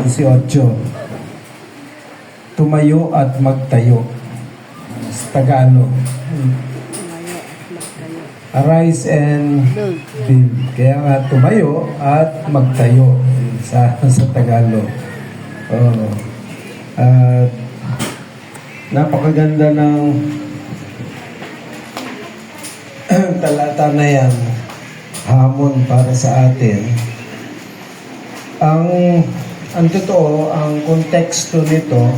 18. Tumayo at magtayo. Sa Tagalog. Tumayo at magtayo. Arise and Build. build. Kaya nga tumayo at magtayo sa Tagalog. Oo. At napakaganda ng talata na yan. Hamon para sa atin. Ang totoo, ang konteksto nito,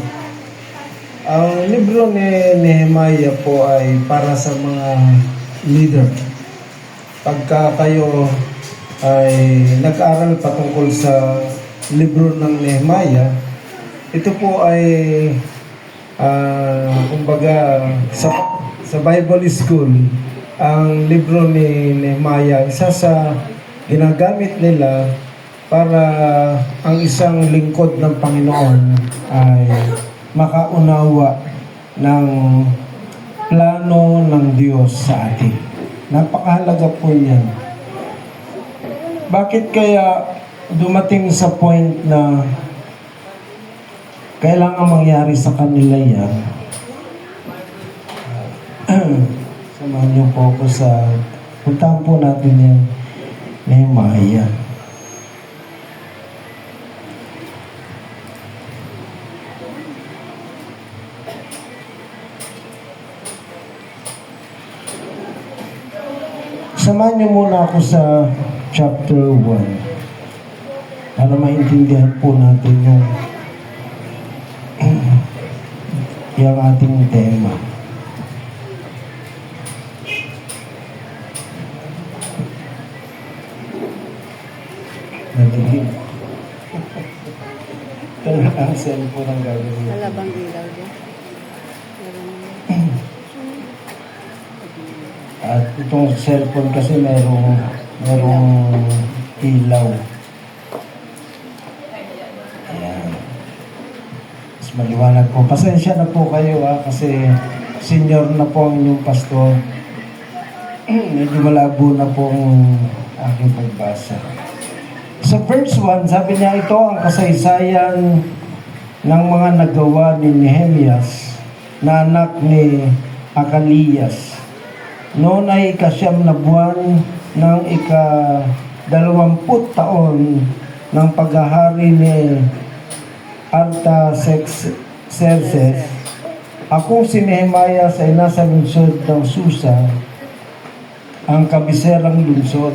ang libro ni Nehemiah po ay para sa mga leader. Pagka kayo ay nag-aral patungkol sa libro ng Nehemiah, ito po ay kumbaga sa Bible School, ang libro ni Nehemiah, isa sa ginagamit nila para ang isang lingkod ng Panginoon ay makaunawa ng plano ng Diyos sa atin. Napakahalaga po niyan. Bakit kaya dumating sa point na kailangan mangyari sa kanila yan? Samahan niyo po ako sa puntahan po natin yan Nehemiah. Samahan niyo muna ako sa chapter 1 para maintindihan po natin yung ating tema. Naligid. Ito na ang cellphone ang gagawin. Wala bang ilaw dyan? At itong cellphone kasi merong ilaw. Ayan. Mas maliwanag po. Pasensya na po kayo kasi senior na po ang inyong pastor. Medyo malabo na po ang aking pagbasa. Sa verse 1, sabi niya, ito ang kasaysayan ng mga nagawa ni Nehemias na anak ni Akalias. Noon ay ika-9 na buwan ng ika-20 taon ng paghahari ni Artaxerxes. Ako si Nehemiah ay nasa lungsod ng Susa, ang kabiserang lungsod.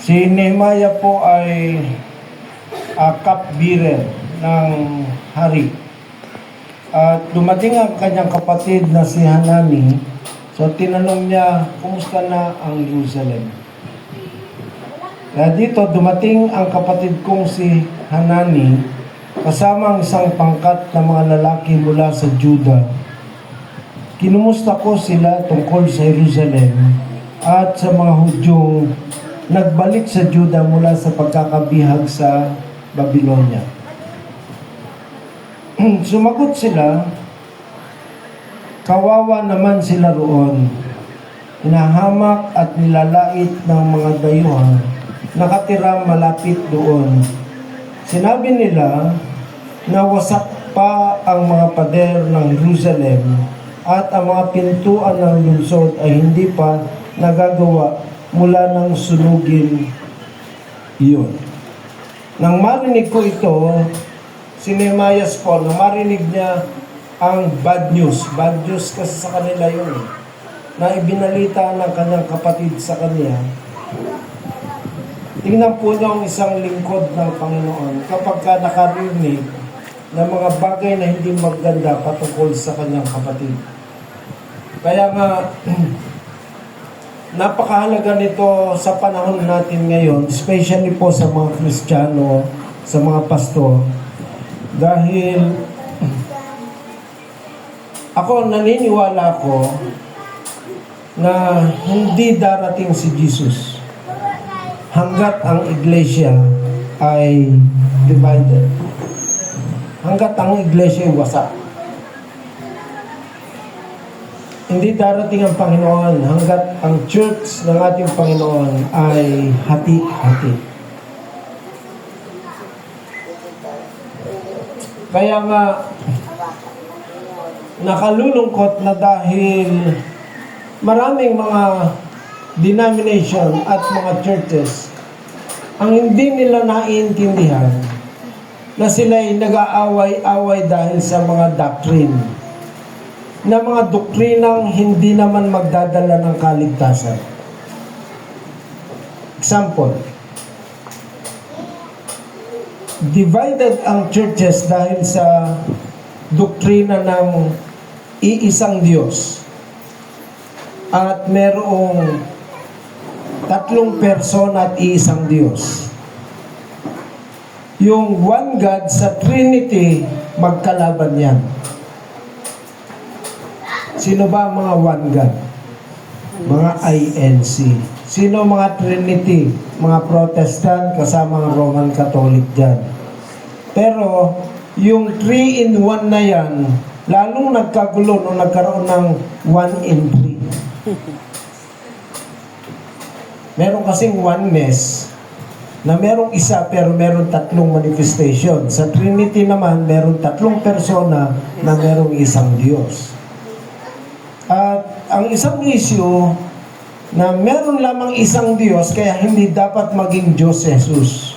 Si Nehemiah po ay cupbearer ng hari. At dumating ang kanyang kapatid na si Hanani. So, tinanong niya, kumusta na ang Jerusalem? Kaya dito, dumating ang kapatid kong si Hanani, kasama ang isang pangkat na mga lalaki mula sa Juda. Kinumusta ko sila tungkol sa Jerusalem at sa mga Hudyong nagbalik sa Juda mula sa pagkakabihag sa Babylonia. Sumagot sila, kawawa naman sila roon. Hinahamak at nilalait ng mga dayuhan nakatira malapit doon. Sinabi nila na wasak pa ang mga pader ng Jerusalem at ang mga pintuan ng lungsod ay hindi pa nagagawa mula ng sunugin iyon. Nang marinig ko ito, si Nehemiah po, nang marinig niya ang bad news kasi sa kanila yun, na ibinalita ng kanyang kapatid sa kanya. Tingnan po niyo ang isang lingkod ng Panginoon kapag ka nakarinig ng mga bagay na hindi maganda patungkol sa kanyang kapatid. Kaya nga, napakahalaga nito sa panahon natin ngayon, especially po sa mga Kristiyano, sa mga pastor, dahil ako naniniwala ko na hindi darating si Jesus hanggat ang iglesia ay divided. Hanggat ang iglesia ay wasak. Hindi darating ang Panginoon hanggat ang church ng ating Panginoon ay hati-hati. Kaya nga, nakalulungkot na dahil maraming mga denomination at mga churches ang hindi nila naiintindihan na sila'y nag-aaway-away dahil sa mga doctrine, na mga doktrinang hindi naman magdadala ng kaligtasan. Example, divided ang churches dahil sa doktrina ng iisang Diyos at merong tatlong persona at iisang Diyos. Yung one God sa Trinity, magkalaban yan. Sino ba ang mga one God? Mga INC. Sino mga Trinity? Mga Protestant kasama ang Roman Catholic dyan. Pero yung 3-in-1 na yan, lalong nagkagulo nung nagkaroon ng 1-in-3. Meron kasing oneness na merong isa pero meron tatlong manifestation. Sa Trinity naman, meron tatlong persona na merong isang Diyos. At ang isang issue na meron lamang isang Diyos, kaya hindi dapat maging Diyos Jesus.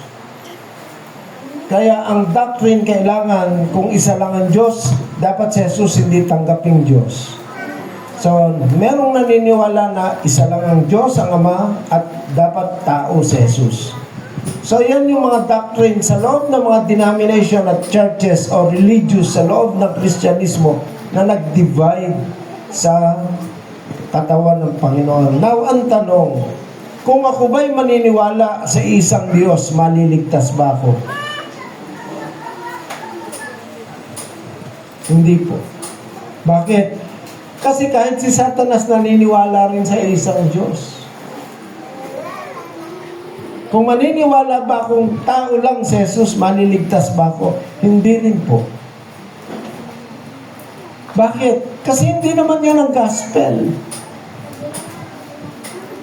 Kaya ang doctrine kailangan, kung isa lang ang Diyos, dapat si Jesus hindi tanggaping Diyos. So, merong naniniwala na isa lang ang Diyos, ang Ama, at dapat tao si Jesus. So, yan yung mga doctrine sa loob ng mga denomination at churches o religious sa loob ng Kristyanismo na nag-divide sa katawan ng Panginoon. Now, ang tanong, kung ako ba'y maniniwala sa isang Diyos, maliligtas ba ako? Hindi po. Bakit? Kasi kahit si Satanas naniniwala rin sa isang Diyos. Kung maniniwala ba kung tao lang si Jesus, maliligtas ba ako? Hindi rin po. Bakit? Kasi hindi naman yan ang gospel.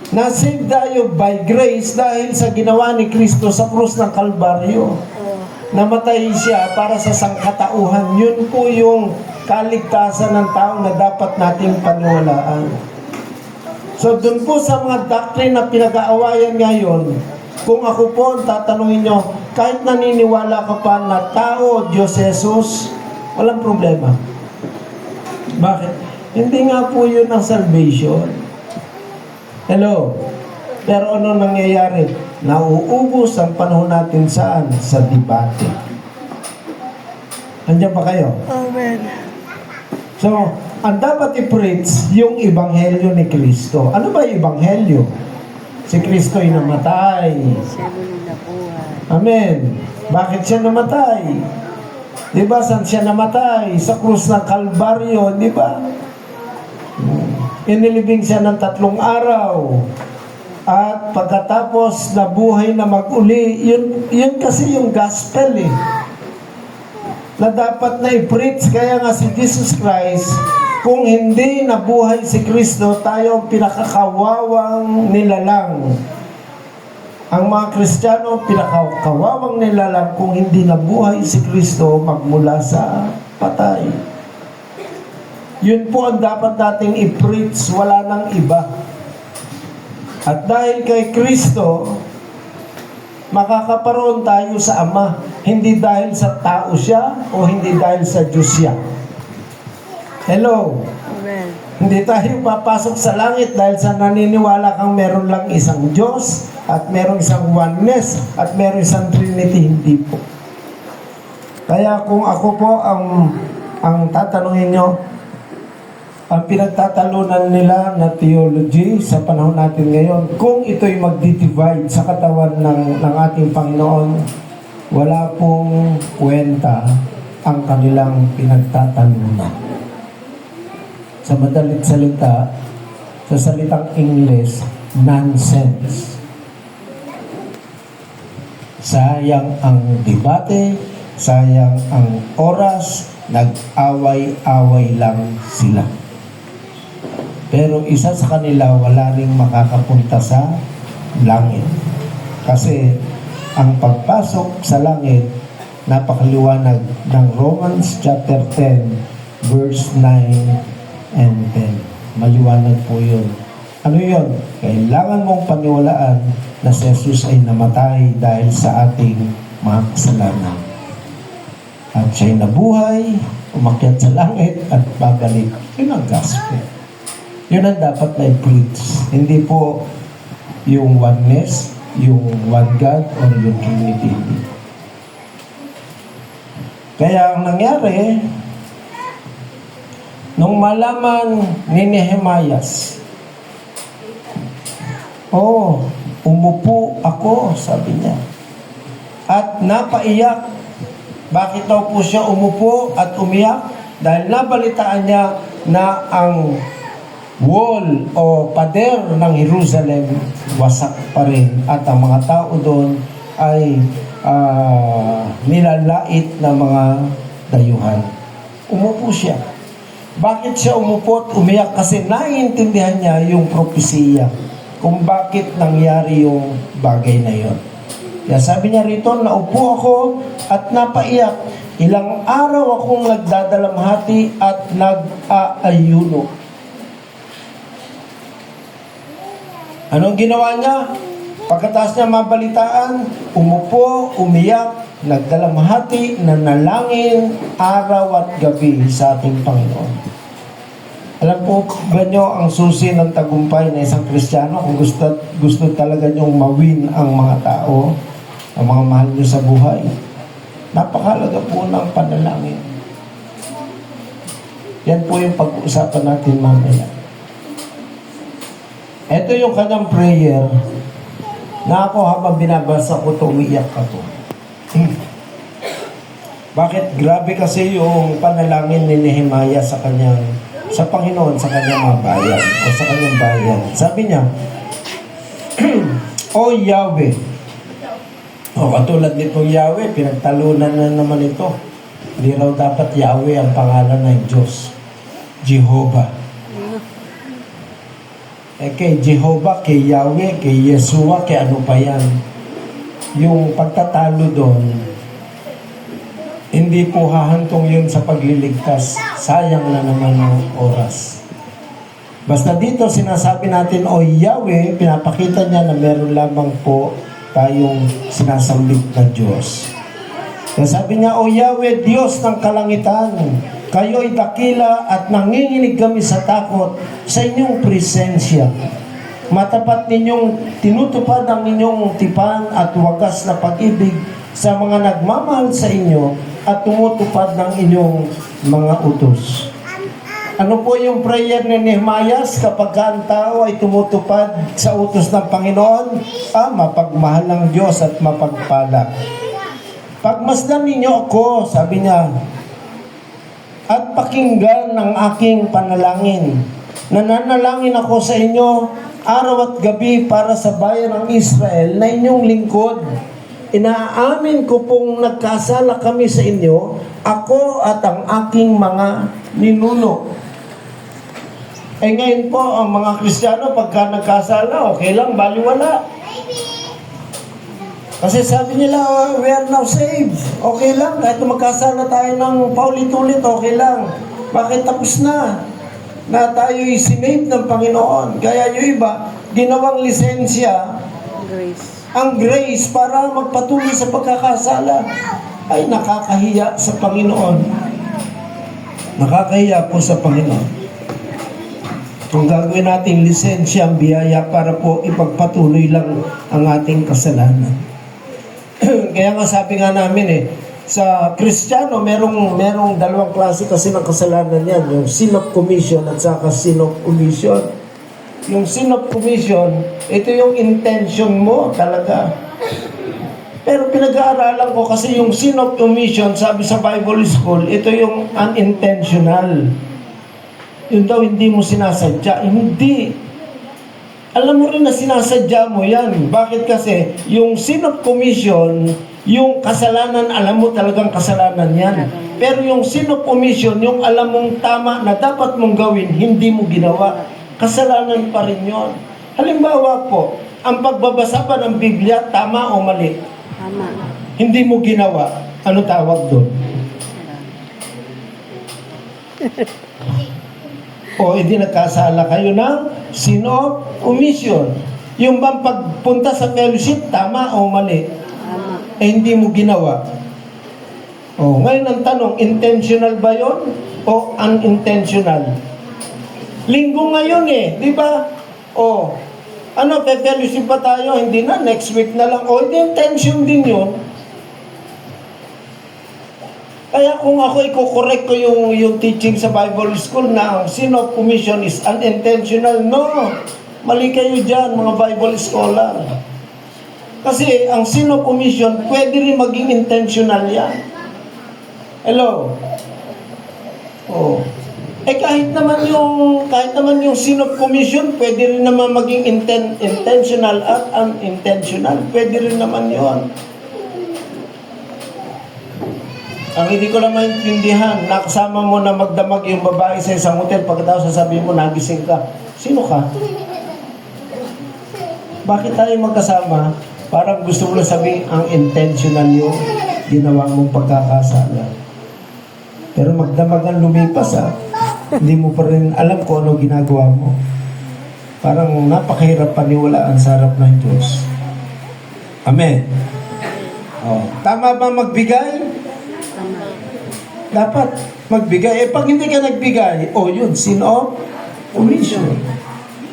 Na-save tayo by grace dahil sa ginawa ni Kristo sa krus ng Kalbaryo. Namatay siya para sa sangkatauhan. Yun po yung kaligtasan ng tao na dapat nating paniwalaan. So dun po sa mga doctrine na pinag-aawayan ngayon, kung ako po ang tatanungin nyo, kahit naniniwala ka pa na tao, Diyos Jesus, walang problema. Bakit? Hindi nga po yun ang salvation. Hello? Pero ano nangyayari? Nauubos ang panahon natin saan? Sa debate. Andiyan ba kayo? Amen. So, ang dapat i-preach yung Ebanghelyo ni Kristo. Ano ba yung Ebanghelyo? Si Kristo ay namatay. Siya muli na buhay. Amen. Bakit siya namatay? Di ba saan siya namatay? Sa krus ng Kalbaryo, di ba? Inilibing siya ng 3 araw. At pagkatapos nabuhay na mag-uli, yun kasi yung gospel eh. Na dapat na i-preach. Kaya nga si Jesus Christ, kung hindi nabuhay si Kristo, tayo ang pinakakawawang nilalang. Ang mga Kristiyano, pinakakawawang nilalang kung hindi nabuhay si Kristo magmula sa patay. Yun po ang dapat nating i-preach, wala nang iba. At dahil kay Kristo, makakaparoon tayo sa Ama. Hindi dahil sa tao siya o hindi dahil sa Diyos siya. Hello? Amen. Hindi tayo papasok sa langit dahil sa naniniwala kang meron lang isang Diyos at meron isang oneness at meron isang Trinity. Hindi po. Kaya kung ako po ang tatanungin nyo, ang pinagtatalunan nila na theology sa panahon natin ngayon, kung ito'y magdi-divide sa katawan ng ating Panginoon, wala pong kwenta ang kanilang pinagtatalunan. Sa madalit salita, sa salitang English, nonsense. Sayang ang debate, sayang ang oras, nag-away-away lang sila. Pero isa sa kanila wala ring makakapunta sa langit. Kasi ang pagpasok sa langit, napakaliwanag ng Romans chapter 10, verse 9 and 10. Maliwanag po yun. Ano yun? Kailangan mong paniwalaan na si Jesus ay namatay dahil sa ating mga kasalanan. At siya'y nabuhay, umakyat sa langit at babalik. Yun ang gospel. Yun ang dapat na i-preach. Hindi po yung oneness, yung one God, or yung Trinity. Kaya ang nangyari, nung malaman ni Nehemias, umupo ako, sabi niya. At napaiyak. Bakit daw po siya umupo at umiyak? Dahil nabalitaan niya na ang wall o pader ng Jerusalem wasak pa rin. At ang mga tao doon ay nilalait na mga dayuhan. Umupo siya. Bakit siya umupo at umiyak? Kasi naiintindihan niya yung propesiya kung bakit nangyari yung bagay na yon. Kaya sabi niya rito, naupo ako at napaiyak. Ilang araw akong nagdadalamhati at nag-aayuno. Anong ginawa niya? Pagkatapos niya mabalitaan, umupo, umiyak, nagdalamhati, nanalangin araw at gabi sa ating Panginoon. Alam po ba nyo ang susi ng tagumpay na isang Kristiyano kung gusto talaga nyong mawin ang mga tao, ang mga mahal nyo sa buhay? Napakalaga po ng panalangin. Yan po yung pag-uusapan natin mamaya. Ito yung kanyang prayer na ako habang binabasa ko ito, umiiyak ako. Bakit? Grabe kasi yung panalangin ni Nehemiah sa Panginoon, sa kanyang mga bayan, o sa kanyang bayan. Sabi niya, O Yahweh, katulad nitong Yahweh, pinagtalunan na naman ito. Hindi raw dapat Yahweh ang pangalan ng Diyos. Jehovah. Kay Jehovah, kay Yahweh, kay Yeshua, kay ano pa yan. Yung pagtatalo doon, hindi po hahantong yun sa pagliligtas. Sayang na naman ang oras. Basta dito sinasabi natin, O Yahweh, pinapakita niya na meron lamang po tayong sinasambit na Diyos. Kaya sabi niya, O Yahweh, Diyos ng kalangitan, kayo'y dakila at nanginginig kami sa takot sa inyong presensya. Matapat ninyong tinutupad ang inyong tipan at wagas na pag-ibig sa mga nagmamahal sa inyo at tumutupad ng inyong mga utos. Ano po yung prayer ni Nehemiah kapag ang tao ay tumutupad sa utos ng Panginoon? Mapagmahal ng Diyos at mapagpala. Pagmasdan ninyo ako, sabi niya, at pakinggan ng aking panalangin. Nananalangin ako sa inyo araw at gabi para sa bayan ng Israel na inyong lingkod. Inaamin ko pong nagkasala kami sa inyo, ako at ang aking mga ninuno. Ngayon po, ang mga Kristiyano, pagka nagkasala, okay lang, baliwala. Kasi sabi nila, we are now saved. Okay lang, kahit magkasala tayo ng paulit-ulit, okay lang. Bakit tapos na? Na tayo'y sinave ng Panginoon. Kaya yung iba, ginawang lisensya, Grace. ang grace para magpatuloy sa pagkakasala. Ay nakakahiya sa Panginoon. Nakakahiya po sa Panginoon. Kung gagawin natin lisensya, ang biyaya para po ipagpatuloy lang ang ating kasalanan. Kaya nga sabi nga namin sa Kristiyano, merong dalawang klase kasi ng kasalanan yan. Yung sin of commission at saka sin of omission. Yung sin of commission, ito yung intention mo talaga. Pero pinag-aaralan ko kasi yung sin of omission, sabi sa Bible School, ito yung unintentional. Yun daw hindi mo sinasadya. Hindi. Alam mo rin na sinasadya mo yan. Bakit kasi? Yung sin of commission, yung kasalanan, alam mo talagang kasalanan yan. Pero yung sin of omission, yung alam mong tama na dapat mong gawin, hindi mo ginawa. Kasalanan pa rin yun. Halimbawa po, ang pagbabasa pa ng Biblia, tama o mali? Tama. Hindi mo ginawa. Ano tawag doon? O hindi nagkasala kayo ng sin of omission. Yung bang pagpunta sa fellowship, tama o mali? Tama. Hindi mo ginawa. O, ngayon ang tanong, intentional ba yon o unintentional? Linggo ngayon di ba? O, ano, fellowship pa tayo? Hindi na, next week na lang. O, hindi intention din yun. Kaya kung ako i-correct ko yung teaching sa Bible School na ang sin of commission is unintentional, no. Mali kayo dyan, mga Bible scholar. Kasi ang sin of commission, pwede rin maging intentional yan. Hello? Oh. Kahit naman yung sin of commission, pwede rin naman maging intentional at unintentional. Pwede rin naman yon. Ang hindi ko lang maintindihan, nakasama mo na magdamag yung babae sa isang hotel, pagkatapos sasabihin mo, nagising ka. Sino ka? Bakit tayo magkasama? Parang gusto mo lang sabihin, ang intentional yung ginawa mong pagkakasala. Pero magdamagan lumipas hindi mo pa rin alam kung ano ginagawa mo. Parang napakahirap paniwalaan sa harap ng Diyos. Amen. Tama ba magbigay? Dapat magbigay. Pag hindi ka nagbigay, yun, sin of omission.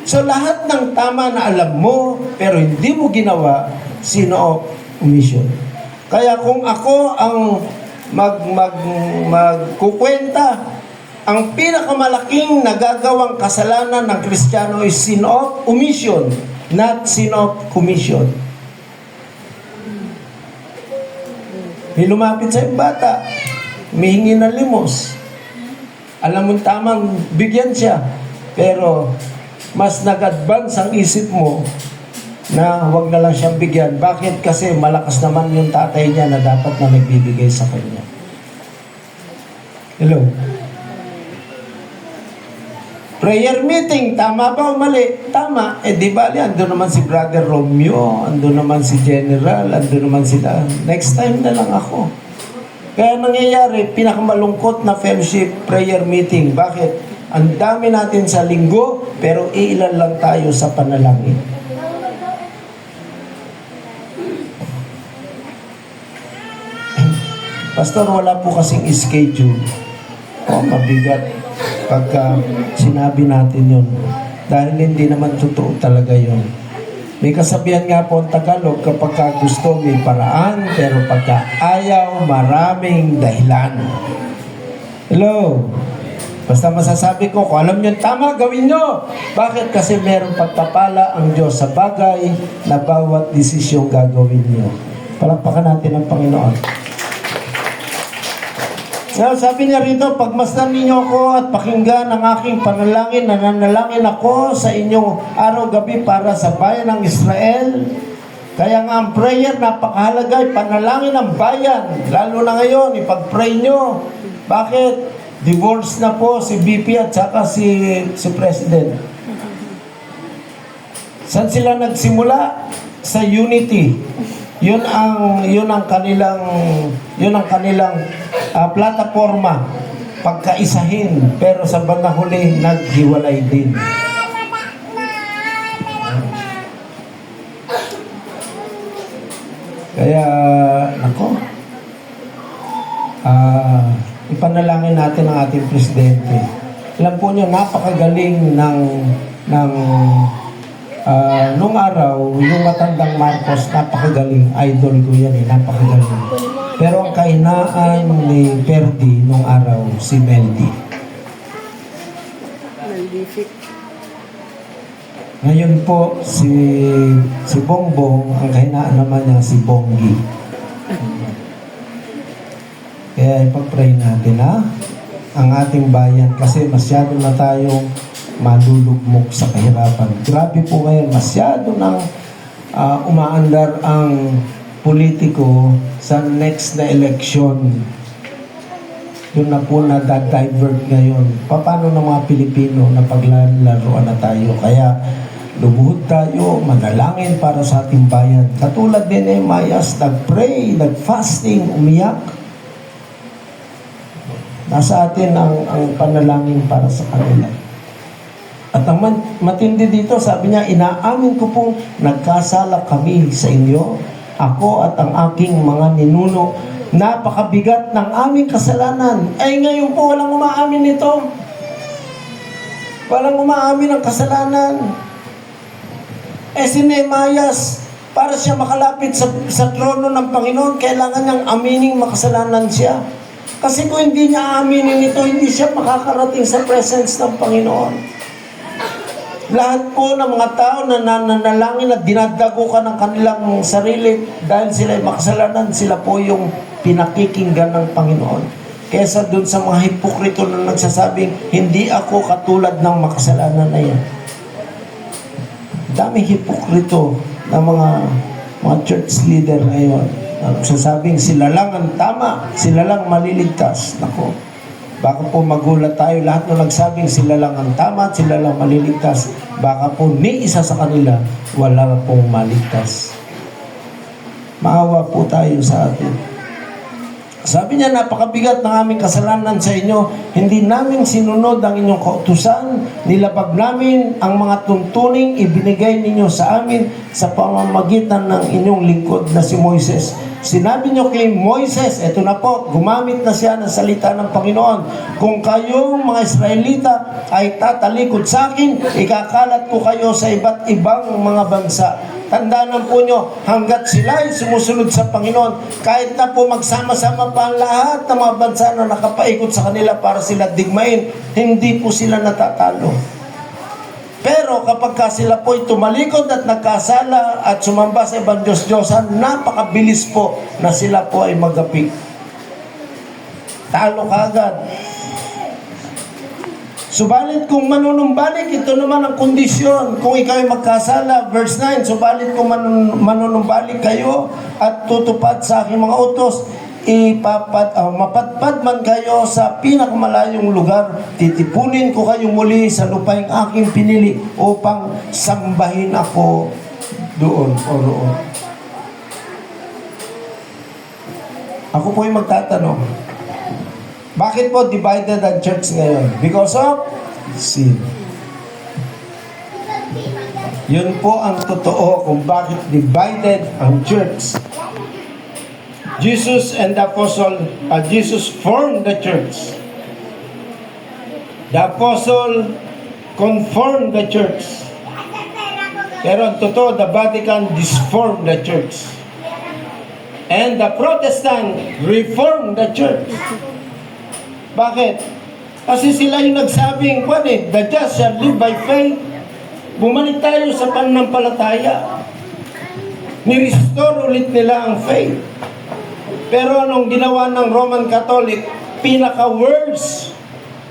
So, lahat ng tama na alam mo, pero hindi mo ginawa, sin of omission. Kaya kung ako ang magkukwenta, ang pinakamalaking nagagawang kasalanan ng Kristiyano is sin of omission, not sin of commission. May lumapit sa bata, humihingi ng limos. Alam mo tamang bigyan siya, pero mas nag-advance ang isip mo na wag na lang siyang bigyan. Bakit? Kasi malakas naman yung tatay niya na dapat na nagbibigay sa kanya. Hello? Prayer meeting, tama ba o mali? Tama. Di ba, andun naman si Brother Romeo, andun naman si General, andun naman sila. Next time na lang ako. Kaya nangyayari, pinakamalungkot na fellowship prayer meeting. Bakit? Ang dami natin sa linggo, pero ilan lang tayo sa panalangin. Pastor, wala po kasing schedule. Mabigat pagka sinabi natin yun. Dahil hindi naman totoo talaga yun. May kasabihan nga po ang Tagalog, kapag ka gusto may paraan, pero pagka ayaw, maraming dahilan. Hello? Basta masasabi ko, kung alam nyo tama, gawin nyo. Bakit? Kasi meron pagpapala ang Diyos sa bagay na bawat desisyong gagawin nyo. Palakpakan natin ang Panginoon. Now, sabi niya rito, pagmasdan ninyo ako at pakinggan ang aking panalangin, nananalangin ako sa inyong araw-gabi para sa bayan ng Israel. Kaya nga ang prayer, napakahalaga, panalangin ng bayan. Lalo na ngayon, ipag-pray nyo. Bakit? Divorce na po si BP at saka si President. Saan sila nagsimula? Sa unity. Yun ang kanilang plataforma, pagkaisahin, pero sa bandang huli naghiwalay din. Kaya ipanalangin natin ang ating presidente. Alam po niyo, napakagaling nung araw, yung matandang Marcos, napakagaling. Idol ko yan napakagaling. Pero ang kahinaan ni Perdi nung araw, si Meldy. Ngayon po, si Bongbong, ang kahinaan naman niya, si Bonggi. Kaya ipag-pray natin, ang ating bayan, kasi masyado na tayong malulugmok sa kahirapan. Grabe po ngayon, masyado nang umaandar ang politiko sa next na election. Yun na po na-divert ngayon. Paano ng mga Pilipino na paglalaroan na tayo? Kaya lumuhod tayo, manalangin para sa ating bayan. Katulad din Mayas, nag-pray, nag-fasting, umiyak. Nasa atin ang panalangin para sa kanila. At ang matindi dito, sabi niya, inaamin ko pong nagkasala kami sa inyo, ako at ang aking mga ninuno. Napakabigat ng aming kasalanan. Ay ngayon po, walang umaamin nito. Walang umaamin ng kasalanan. Si Nehemias, para siya makalapit sa trono ng Panginoon, kailangan niyang aminin makasalanan siya. Kasi kung hindi niya aaminin ito, hindi siya makakarating sa presence ng Panginoon. Lahat po ng mga tao na nananalangin at dinadagukan ng kanilang sarili dahil sila ay makasalanan, sila po yung pinakikinggan ng Panginoon. Kesa dun sa mga hipokrito na nagsasabing, hindi ako katulad ng makasalanan na yan. Daming hipokrito ng mga church leader ngayon. Nagsasabing sila lang ang tama, sila lang maliligtas. Nako, baka po magulat tayo, lahat na nagsabing sila lang ang tama at sila lang maliligtas, baka po ni isa sa kanila wala pong maligtas. Maawa po tayo sa atin. Sabi niya, napakabigat ng aming kasalanan sa inyo. Hindi namin sinunod ang inyong kautusan. Nilabag namin ang mga tuntuning ibinigay ninyo sa amin sa pamamagitan ng inyong lingkod na si Moises. Sinabi niyo kay Moises, eto na po, gumamit na siya ng salita ng Panginoon. Kung kayong mga Israelita ay tatalikod sa akin, ikakalat ko kayo sa iba't ibang mga bansa. Tandaan po nyo, hanggat sila ay sumusunod sa Panginoon, kahit na po magsama-sama pa ang lahat ng mga bansa na nakapaikot sa kanila para sila digmain, hindi po sila natatalo. Pero kapag sila po ay tumalikod at nagkasala at sumamba sa ibang Diyos-Diyosan, napakabilis po na sila po ay magapi. Talo kagad. Subalit kung manunumbalik, ito naman ang kondisyon. Kung ikaw ay magkasala, verse 9, subalit kung manunumbalik kayo at tutupad sa aking mga utos, mapatpad man kayo sa pinakamalayong lugar, titipunin ko kayo muli sa lupaing aking pinili upang sambahin ako doon o roon. Ako po ay magtatanong, bakit po divided ang church ngayon? Because of sin. Yun po ang totoo kung bakit divided ang church. Jesus and the apostle, Jesus formed the church. The apostle conformed the church. Pero ang totoo, the Vatican disformed the church. And the Protestant reformed the church. Bakit? Kasi sila yung nagsabing, the just shall live by faith. Bumalik tayo sa pananampalataya. Ni-restore ulit nila ang faith. Pero anong ginawa ng Roman Catholic? Pinaka-worst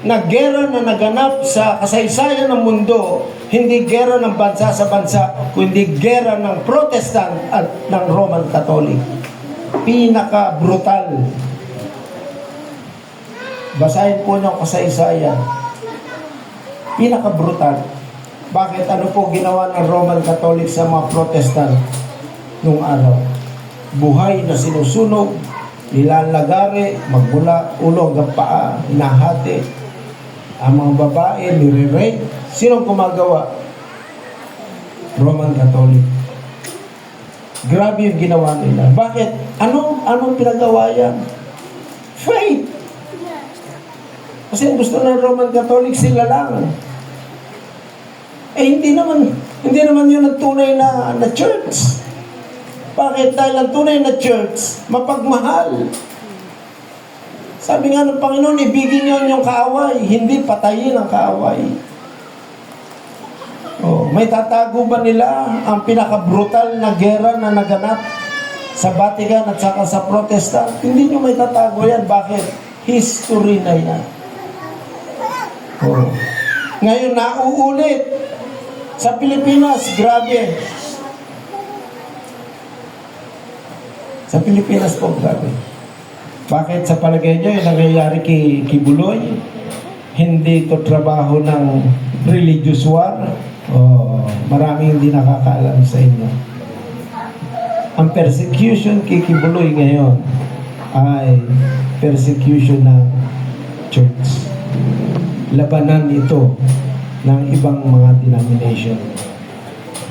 na gera na naganap sa kasaysayan ng mundo, hindi gera ng bansa sa bansa, kundi gera ng Protestant at ng Roman Catholic. Pinaka-brutal. Basahin po niyo ang kasaysayan. Pinaka-brutal. Bakit? Ano po ginawa ng Roman Catholic sa mga Protestant nung araw? Buhay na sinusunog, nilalagari, magmula ulo hanggang paa, hinahati. Ang mga babae, nire-rape. Sinong gumagawa? Roman Catholic. Grabe yung ginawa nila. Bakit? Anong pinagawa yan? Faith. Kasi gusto ng Roman Catholic sila lang. Hindi naman yun ang tunay na church. Bakit? Dahil ang tunay na church, mapagmahal. Sabi nga ng Panginoon, ibigin niyo yung kaaway, hindi patayin ang kaaway. May tatago ba nila ang pinaka-brutal na gera na naganap sa Vatican at saka sa Protestant? Hindi niyo may tatago yan. Bakit? History na yan. Ngayon, nauulit. Sa Pilipinas, grabe. Sa Pilipinas po, grabe. Bakit sa palagay nyo yung nangyayari kay Buloy? Hindi ito trabaho ng religious war? Maraming hindi nakakaalam sa inyo. Ang persecution kay Buloy ngayon ay persecution ng church. Labanan ito ng ibang mga denomination.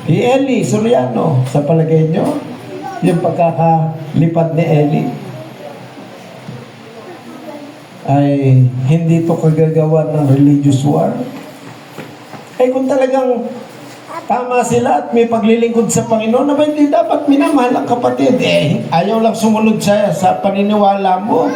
Si Eli Soriano, sa palagay nyo, yung pagkakalipad ni Eli ay hindi ito kagagawa ng religious war. Eh kung talagang tama sila at may paglilingkod sa Panginoon, na ba hindi dapat minamahal ang kapatid? Eh, ayaw lang sumunod sa paniniwala mo.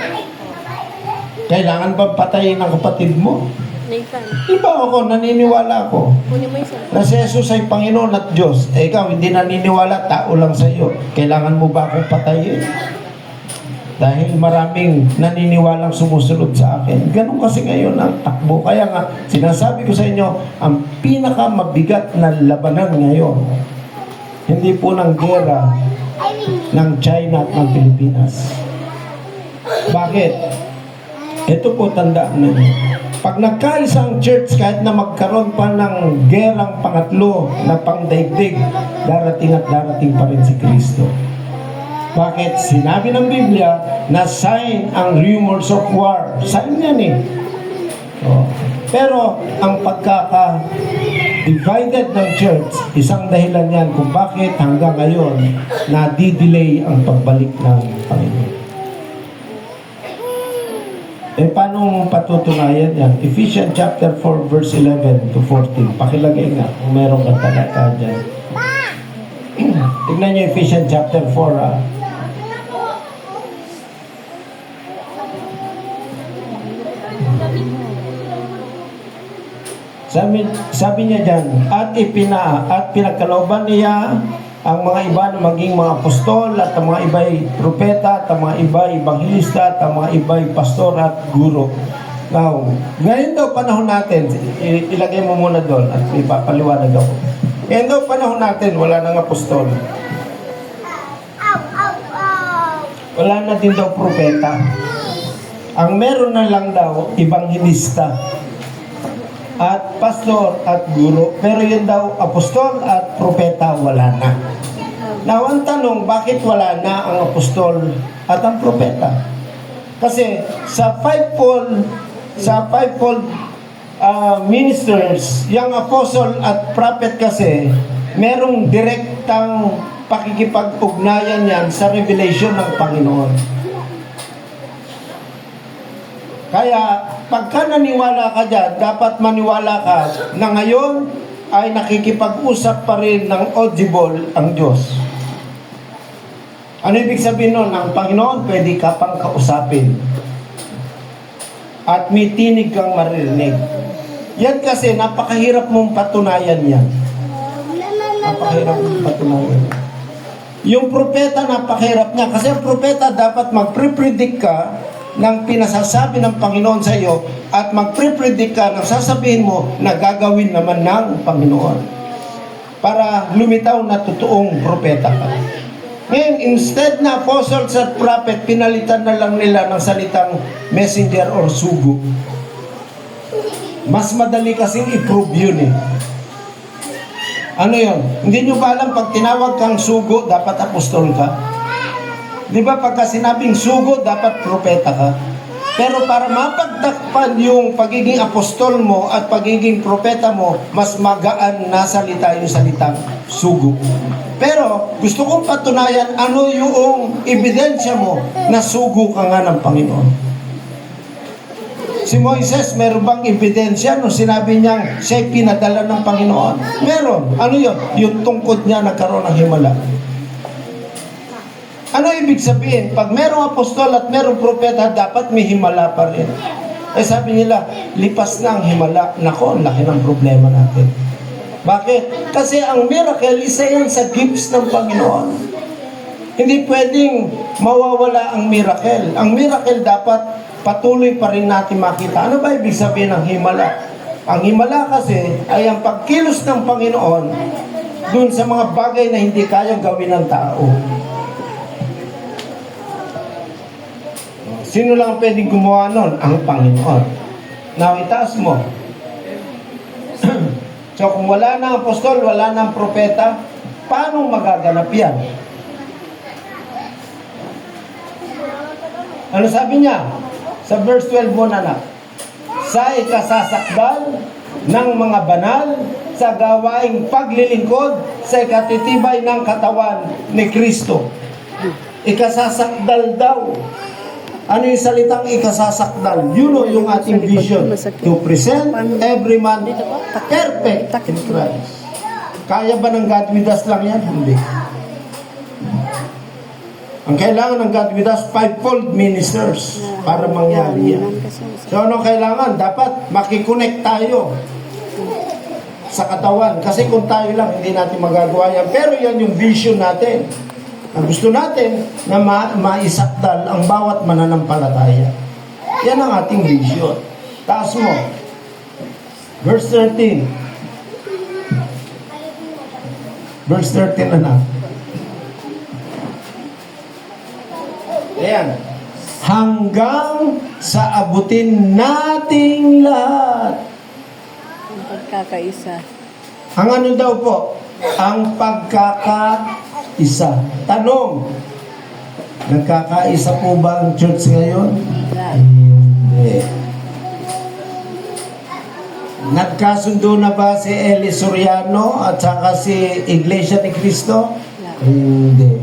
Kailangan ba patayin ang kapatid mo? Nathan, Iba ako, naniniwala ako kunin mo yung na si Jesus ay Panginoon at Diyos. Eh ikaw, hindi naniniwala, tao lang sa iyo. Kailangan mo ba akong patayin? Dahil maraming naniniwalang sumusunod sa akin. Ganun kasi ngayon ang takbo. Kaya nga, sinasabi ko sa inyo, ang pinakamabigat na labanan ngayon, hindi po ng gera ng China at ng Pilipinas. Bakit? Ito po tandaan ninyo. Pag nagkaisa ang church, kahit na magkaroon pa ng gerang pangatlo na pangdaigdig, darating at darating pa rin si Kristo. Bakit? Sinabi ng Biblia na sign ang rumors of war. Sign yan eh. Oh. Pero ang pagkaka-divided ng church, isang dahilan yan kung bakit hanggang ngayon na-delay ang pagbalik ng Panginoon. Eh, paano patutunayan yan? Ephesians chapter 4, verse 11 to 14. Pakilagay nga kung meron kang talata dyan. Tignan niyo Ephesians chapter 4, Sabi niya dyan, at pinagkalooban niya ang mga iba na maging mga apostol, at ang mga iba'y propeta, at ang mga iba'y ebanghilista, at ang mga iba'y pastor at guro. Now, ngayon daw panahon natin, ilagay mo muna doon at ipapaliwanag ako. Ngayon daw panahon natin, wala nang apostol. Wala na din daw propeta. Ang meron na lang daw, ebanghilista at pastor at guro. Pero yun daw, apostol at propeta, wala na. Now, ang tanong, bakit wala na ang apostol at ang propeta? Kasi sa fivefold ministers, yung apostle at prophet kasi, merong direktang pakikipag-ugnayan yan sa revelation ng Panginoon. Kaya, pagka naniwala ka dyan, dapat maniwala ka na ngayon ay nakikipag-usap pa rin ng audible ang Diyos. Ano ibig sabihin nun? Ang Panginoon, pwede ka pang kausapin. At may tinig kang maririnig. Yan kasi, napakahirap mong patunayan yan. Napakahirap mong patunayan. Yung propeta, napakahirap niya. Kasi ang propeta, dapat magpre-predict ka ng pinasasabi ng Panginoon sa iyo at magpre-predict ka ng sasabihin mo na gagawin naman ng Panginoon para lumitaw na totoong propeta ka. Ngayon, instead na apostles at prophet, pinalitan na lang nila ng salitang messenger or sugo. Mas madali kasing i-prove yun eh. Ano yun? Hindi nyo ba alam pag tinawag kang sugo, dapat apostol ka? Di ba pagka sinabing sugo, dapat propeta ka? Pero para mapagtakpan yung pagiging apostol mo at pagiging propeta mo, mas magaan na salita yung salitang sugo. Pero gusto kong patunayan ano yung ebidensya mo na sugo ka nga ng Panginoon. Si Moises, meron bang ebidensya nung sinabi niyang siya'y pinadala ng Panginoon? Meron. Ano yun? Yung tungkod niya nagkaroon ng himala. Ano ibig sabihin? Pag merong apostol at merong propeta, dapat may himala pa rin. Eh sabi nila, lipas na ang himala. Nako, ang laki ng problema natin. Bakit? Kasi ang miracle, isa yan sa gifts ng Panginoon. Hindi pwedeng mawawala ang miracle. Ang miracle dapat patuloy pa rin natin makita. Ano ba ibig sabihin ng himala? Ang himala kasi ay ang pagkilos ng Panginoon dun sa mga bagay na hindi kayang gawin ng tao. Sino lang pwedeng gumawa nun? Ang Panginoon. Now, itaas mo. So, kung wala na ang apostol, wala na ang propeta, paano magaganap yan? Ano sabi niya? Sa verse 12 mo na. sa ikasasakdal ng mga banal sa gawaing paglilingkod sa ikatitibay ng katawan ni Kristo. Ikasasakdal daw. Ano yung salitang ikasasakdal? Yun o yung ating vision. To present every man perfect in Christ. Kaya ba ng God with us lang yan? Hindi. Ang kailangan ng God with us, fivefold ministers para mangyari yan. So ano kailangan? Dapat makikonnect tayo sa katawan. Kasi kung tayo lang, hindi natin magagawa yan. Pero yan yung vision natin. Na gusto natin na maisakdal ang bawat mananampalataya. Yan ang ating vision. Taas mo. Verse 13. Verse 13 na. Ayan. Hanggang sa abutin nating lahat. Ang pagkakaisa. Ang ano daw po? Ang pagkakaisa. Tanong, nagkakaisa po ba ang church ngayon? Hindi. Nagkasundo na ba si Eli Soriano at saka si Iglesia ni Cristo? Hindi.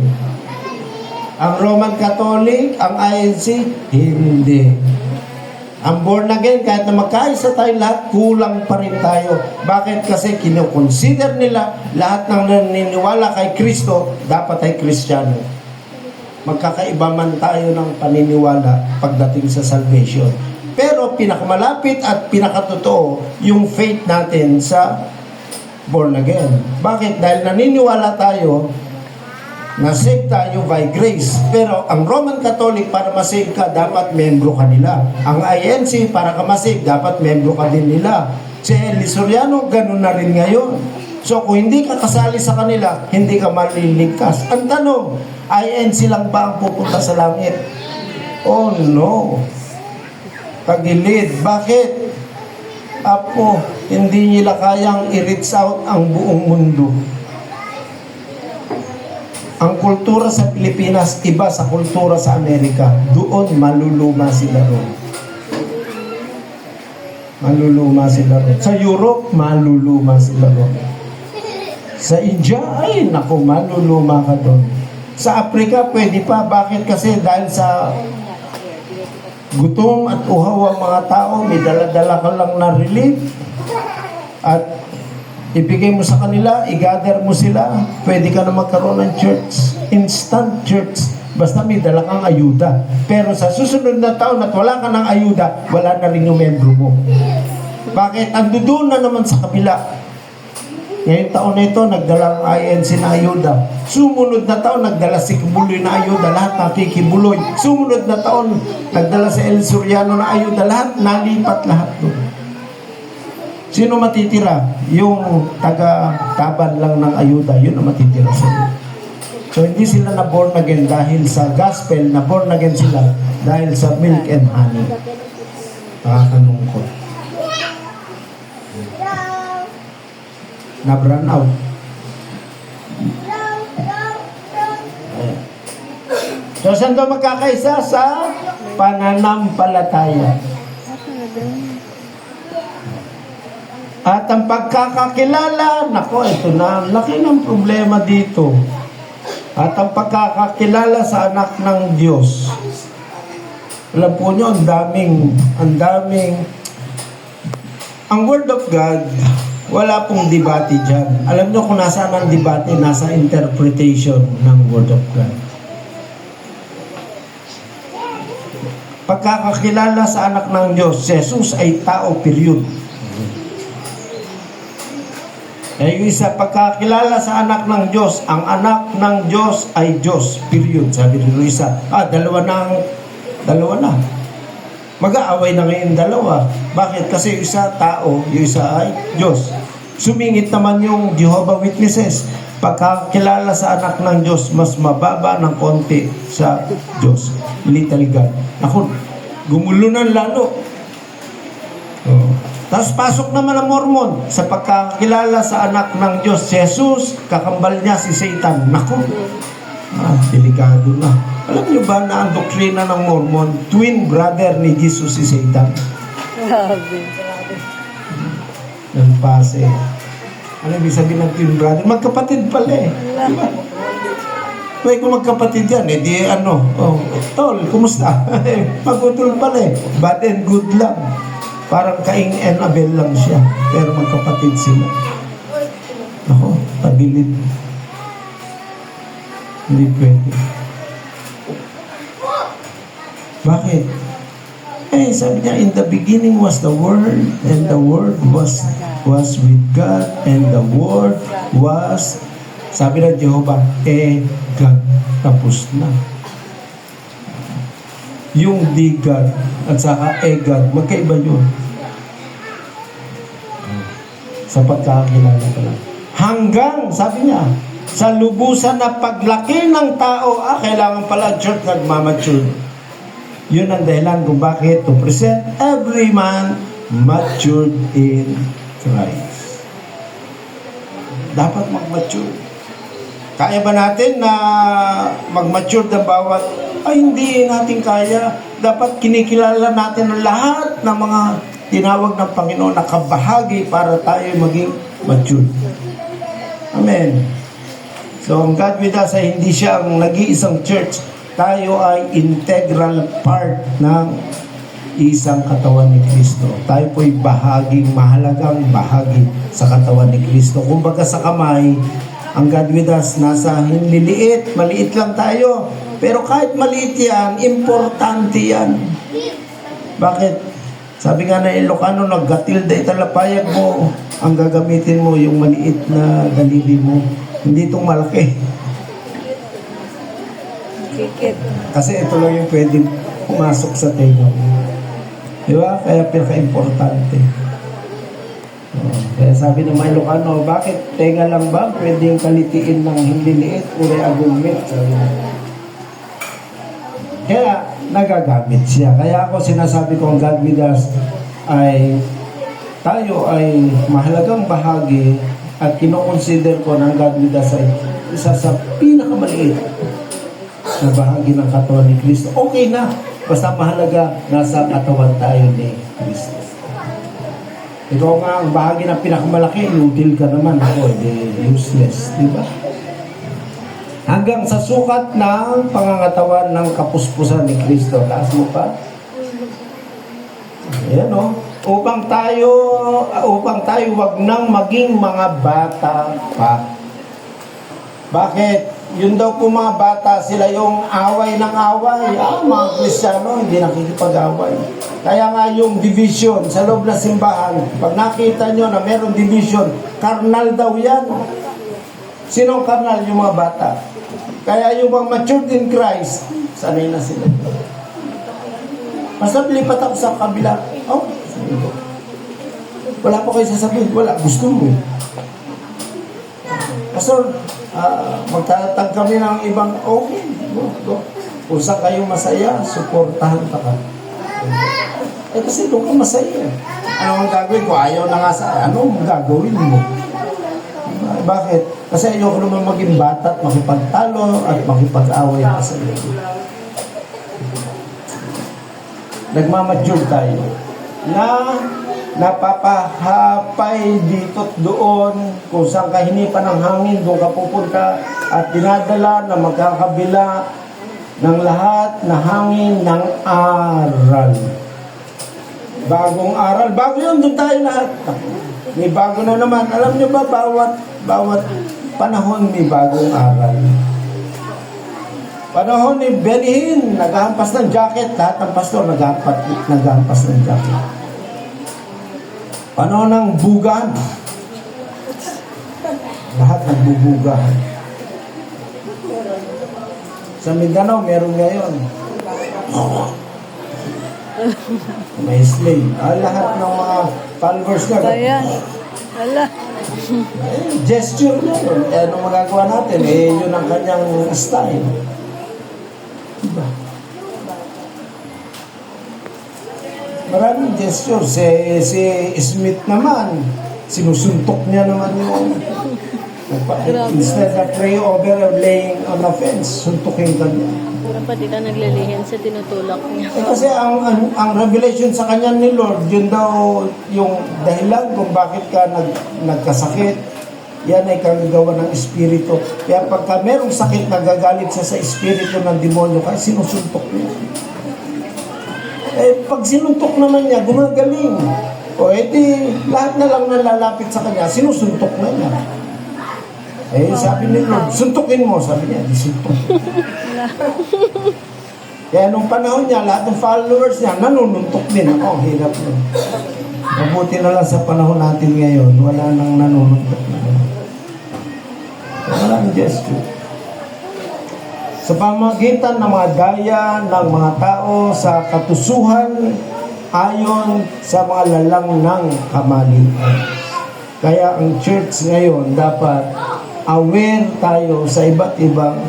Ang Roman Catholic, ang INC? Hindi. Ang born again, kahit na magkaisa tayo lahat, kulang pa rin tayo. Bakit? Kasi kinoconsider nila lahat ng naniniwala kay Kristo, dapat ay Kristiyano. Magkakaiba man tayo ng paniniwala pagdating sa salvation. Pero pinakamalapit at pinakatotoo yung faith natin sa born again. Bakit? Dahil naniniwala tayo na save tayo by grace. Pero ang Roman Catholic, para masave ka, dapat membro ka nila. Ang INC, para ka masave, dapat membro ka din nila. Si Eli Soriano, ganun na rin ngayon. So kung hindi ka kasali sa kanila, hindi ka maliligtas. Ang tanong, INC lang ba ang pupunta sa langit? Oh no. Tagilid. Bakit? Apo, hindi nila kayang i-reach out ang buong mundo. Ang kultura sa Pilipinas, iba sa kultura sa Amerika. Doon, maluluma sila ron. Maluluma sila ron. Sa Europe, maluluma sila ron. Sa India, ay, naku, maluluma ka doon. Sa Afrika, pwede pa. Bakit? Kasi dahil sa gutom at uhaw ang mga tao, may dala-dala ka lang na relief. At ibigay mo sa kanila, i-gather mo sila, pwede ka na magkaroon ng church, instant church, basta may dala kang ayuda. Pero sa susunod na taon at wala ka ng ayuda, wala na rin yung membro mo. Bakit? Ando doon na naman sa kabila. Ngayong taon na ito, nagdala ang INC na ayuda. Sumunod na taon, nagdala si Kibuloy na ayuda, lahat nakikibuloy. Sumunod na taon, nagdala si El Soriano na ayuda, lahat nalipat lahat doon. Sino matitira? Yung taga-taban lang ng ayuda, yun ang matitira sila. So hindi sila na born again dahil sa gospel, na born again sila dahil sa milk and honey. Nakakalungkot. Na-brown out. Ayan. So saan daw magkakaisa? Sa pananampalataya. At ang pagkakakilala, nako, ito na, laki ng problema dito. At ang pagkakakilala sa anak ng Diyos. Alam po nyo, ang daming, ang Word of God, wala pong debate dyan. Alam nyo kung nasaan ang debate, nasa interpretation ng Word of God. Pagkakakilala sa anak ng Diyos, Jesus ay tao, period. Yung isa, pagkakilala sa anak ng Diyos, ang anak ng Diyos ay Diyos, period. Sabi ni Luisa, dalawa na. Mag-aaway na ngayon dalawa. Bakit? Kasi yung isa tao, yung isa ay Diyos. Sumingit naman yung Jehovah Witnesses. Pagkakilala sa anak ng Diyos, mas mababa ng konti sa Diyos. Little God. Ako, gumulunan lalo. Tapos pasok naman ang Mormon sa pagkakilala sa anak ng Diyos. Si Jesus, kakambal niya si Satan. Naku, delikado na. Alam niyo ba na ang doktrina ng Mormon, twin brother ni Jesus si Satan? Grabe. Ng Pasig. Ano ibig sabihin ng twin brother? Magkapatid pala eh. Wala. Pwede kung magkapatid yan, eh di ano, oh, tol, kumusta? Pagutol pala eh. Bad and good lang. Parang Cain and Abel lang siya. Pero magkapatid sila. Ako, tagilid. Hindi pwede. Bakit? Eh, sabi niya, in the beginning was the Word, and the Word was with God, and the Word was, sabi ng Jehovah, God. Tapos na. Yung di God at saka God, magkaiba yun. Sa pagkakakilala ka lang. Hanggang, sabi niya, sa lubusan na paglaki ng tao, kailangan pala church nagmamature. Yun ang dahilan kung bakit to present every man matured in Christ. Dapat mag-mature. Kaya ba natin na mag-mature ng bawat, hindi natin kaya. Dapat kinikilala natin ang lahat ng mga tinawag ng Panginoon na kabahagi para tayo maging mature. Amen. So, ang God with us ay hindi siya ang nag-iisang church. Tayo ay integral part ng isang katawan ni Kristo. Tayo po'y bahaging, mahalagang bahagi sa katawan ni Kristo. Kumbaga sa kamay, ang God with us nasa hinliliit, maliit lang tayo. Pero kahit maliit yan, importante yan. Bakit? Sabi nga na Ilocano, naggatilda italapayag mo, ang gagamitin mo yung maliit na daliri mo. Hindi itong malaki. Kikit. Kasi ito lang yung pwedeng pumasok sa tenga mo. Di ba? Kaya pinaka-importante. Kaya sabi ng mga Ilocano, bakit tenga lang ba pwedeng kalitiin ng hindi liit o reagumit? Kaya nagagamit siya. Kaya ako sinasabi ko ang God with us ay tayo ay mahalagang bahagi at kinoconsider ko ng God with us ay isa sa pinakamaliit na bahagi ng katawan ni Kristo. Okay na. Basta mahalaga, nasa katawan tayo ni Kristo. Ikaw nga, ang bahagi ng pinakamalaki, inutil ka naman. Ako, useless. Diba? Hanggang sa sukat ng pangangatawan ng kapuspusan ni Kristo. Taas mo pa. Ayan o. Upang tayo wag nang maging mga bata pa. Bakit? Yun daw po mga bata, sila yung away ng away. Mga Kristiyano, hindi nakikipag-away. Kaya nga yung division sa loob ng simbahan, pag nakita nyo na meron division, karnal daw yan. Sinong karnal? Yung mga bata. Kaya yung mga matured in Christ, sanay na sila. Basta lipat ako sa kabila. Wala pa kayo sasabihin. Wala, gusto mo. Pastor, magtatag kami ng ibang okay. Go. Kung saan kayo masaya, suportahan ka. Kasi doon ka masaya. Ano ang gagawin ko? Ayaw na nga sa ano ang gagawin mo? Bakit? Kasi ayoko naman maging bata at makipagtalo at makipag-away ka sa iyo. Nagmamature tayo na napapahapay dito't doon, kung saan ka hinipan ng hangin, doon ka pupunta at dinadala na magkakabila ng lahat na hangin ng aral. Bagong aral. Bago yun, doon tayo lahat. May bago na naman. Alam nyo ba, bawat panahon may bagong aral. Panahon ni Benihin, naghahampas ng jacket. Lahat ng pastor naghahampas ng jacket. Panahon ng bugan. Lahat nagbubugahan. Sa Mindanao, meron ngayon. May slave. Lahat ng mga followers na. Ayan. Wala. Gesture na yun. Anong magagawa natin? Yun ang kanyang style. Diba? Maraming gesture. Si Smith naman, sinusuntok niya naman yung instead of pray over or laying on offense, suntukin ka niya. Dapat di ka naglilihin sa tinutulak niya. Kasi ang revelation sa kanya ni Lord, yun daw yung dahilan kung bakit ka nagkasakit. Yan ay kagagawa ng Espiritu. Kaya pagka merong sakit, nagagalit siya sa Espiritu ng demonyo, kaya sinusuntok niya. Eh, pag sinuntok naman niya, gumagaling. O edi, lahat na lang nalalapit sa kanya, sinusuntok na niya. Eh, sabi ni Lord, suntukin mo. Sabi niya, di suntok. Kaya nung panahon niya, lahat ng followers niya, nanununtok din. Ako, hirap nun. Mabuti na lang sa panahon natin ngayon, wala nang nanununtok na. Walang gesture. Sa pamagitan ng mga daya ng mga tao sa katusuhan ayon sa mga lalang ng kamalian. Kaya ang church ngayon dapat aware tayo sa iba't ibang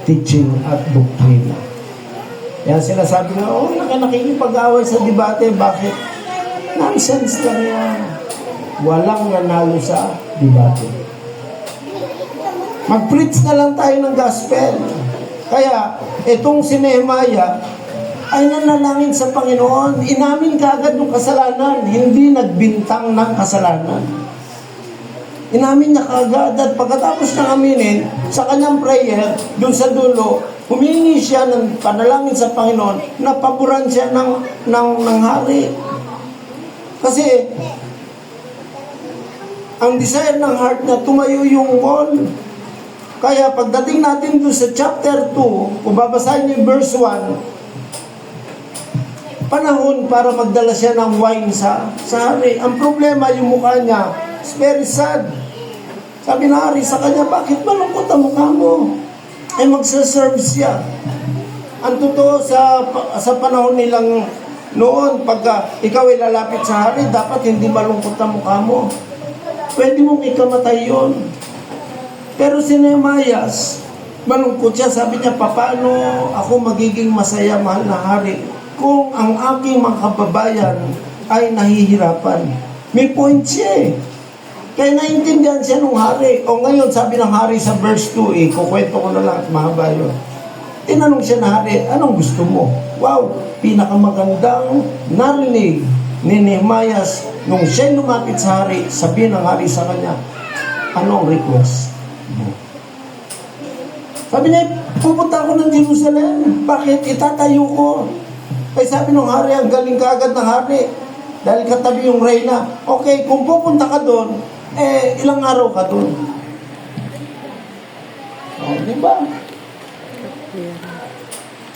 teaching at doktrina. Yan sinasabi nga, nakikipag-away sa debate. Bakit? Nonsense lang yan. Walang nanalo sa debate. Mag-preach na lang tayo ng gospel. Kaya, itong si Nehemiah ay nanalangin sa Panginoon. Inamin kaagad yung kasalanan, hindi nagbintang ng kasalanan. Inamin niya kaagad at pagkatapos ng aminin, sa kanyang prayer, doon sa dulo, humingi siya ng panalangin sa Panginoon na paboran siya ng hari. Kasi, ang desire ng heart niya, tumayo yung wall. Kaya pagdating natin doon sa chapter 2, kung babasahin niyo yung verse 1, panahon para magdala siya ng wine sa hari. Ang problema, yung mukha niya, it's very sad. Sabi na hari sa kanya, bakit malungkot ang mukha mo? Ay magsaserve siya. Ang totoo sa panahon nilang noon, pagka ikaw ay lalapit sa hari, dapat hindi malungkot ang mukha mo. Pwede mong ikamatay yun. Pero si Nehemiah, malungkot siya. Sabi niya, paano ako magiging masaya, mahal na hari, kung ang aking mga kababayan ay nahihirapan? May point siya eh. Kaya naiintindihan siya ng hari. O ngayon, sabi ng hari sa verse 2, kukwento ko na lang, mahaba yun. Tinanong siya na hari, anong gusto mo? Wow, pinakamagandang narinig ni Nehemiah nung siya lumapit sa hari, sabihin ng hari sa kanya, anong request? Sabi niya, pupunta ako ng Jerusalem. Bakit? Itatayo ko. Ay sabi ng hari, ang galing ka agad ng hari. Dahil katabi yung reyna. Okay, kung pupunta ka doon, ilang araw ka doon? Di ba?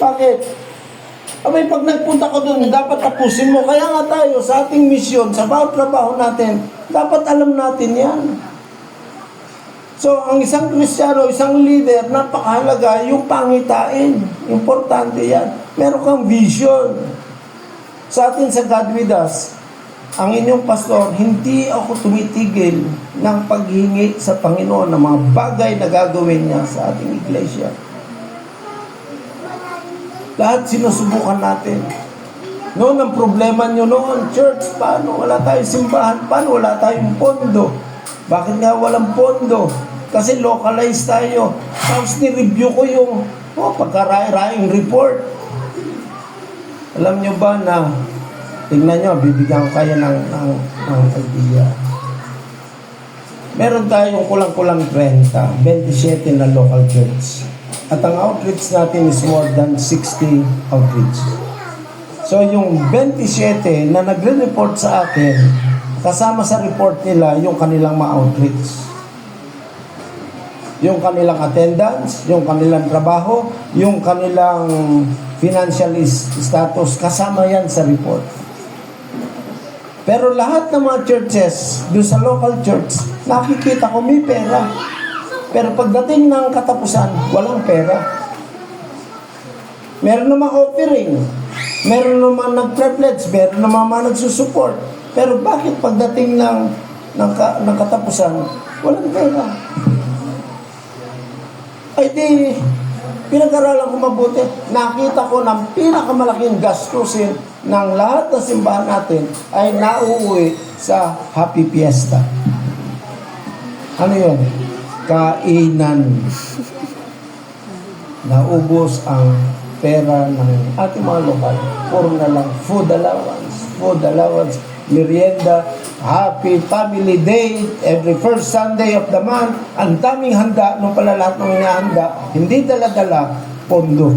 Bakit? Abay, pag nagpunta ka doon, dapat tapusin mo. Kaya nga tayo, sa ating misyon, sa bawat trabaho natin, dapat alam natin yan. So, ang isang Kristiyano, isang leader, napakahalaga yung pangitain. Importante yan. Meron kang vision. Sa atin sa God With Us, ang inyong pastor, hindi ako tumitigil ng paghingi sa Panginoon ng mga bagay na gagawin niya sa ating iglesia. Lahat sinusubukan natin. Noon, ang problema nyo noon, church, paano wala tayong simbahan? Paano wala tayong pondo? Bakit nga walang pondo? Kasi localized tayo. Tapos ni-review ko yung pagkaraing report. Alam nyo ba na, tingnan nyo, bibigyan ko kayo ng idea. Meron tayong kulang-kulang 27 na local church. At ang outreach natin is more than 60 outreach. So yung 27 na nagre-report sa akin, kasama sa report nila yung kanilang mga outreach. Yung kanilang attendance, yung kanilang trabaho, yung kanilang financial status, kasama yan sa report. Pero lahat ng mga churches, doon sa local church, nakikita ko may pera. Pero pagdating ng katapusan, walang pera. Meron naman offering, meron naman nag-pledge, meron naman mga nagsusupport. Pero bakit pagdating ng katapusan, walang pera? Ay di, pinag-aralan ko mabuti. Nakita ko ng pinakamalaking gastusin ng lahat ng simbahan natin ay nauuwi sa Happy Fiesta. Ano yun? Kainan. naubos ang pera ng ating mga lokal. Puro na lang food allowance, merienda, happy family day, every first Sunday of the month. Ang daming handa, nung pala lahat ng inahanda, hindi dala-dala, pondo.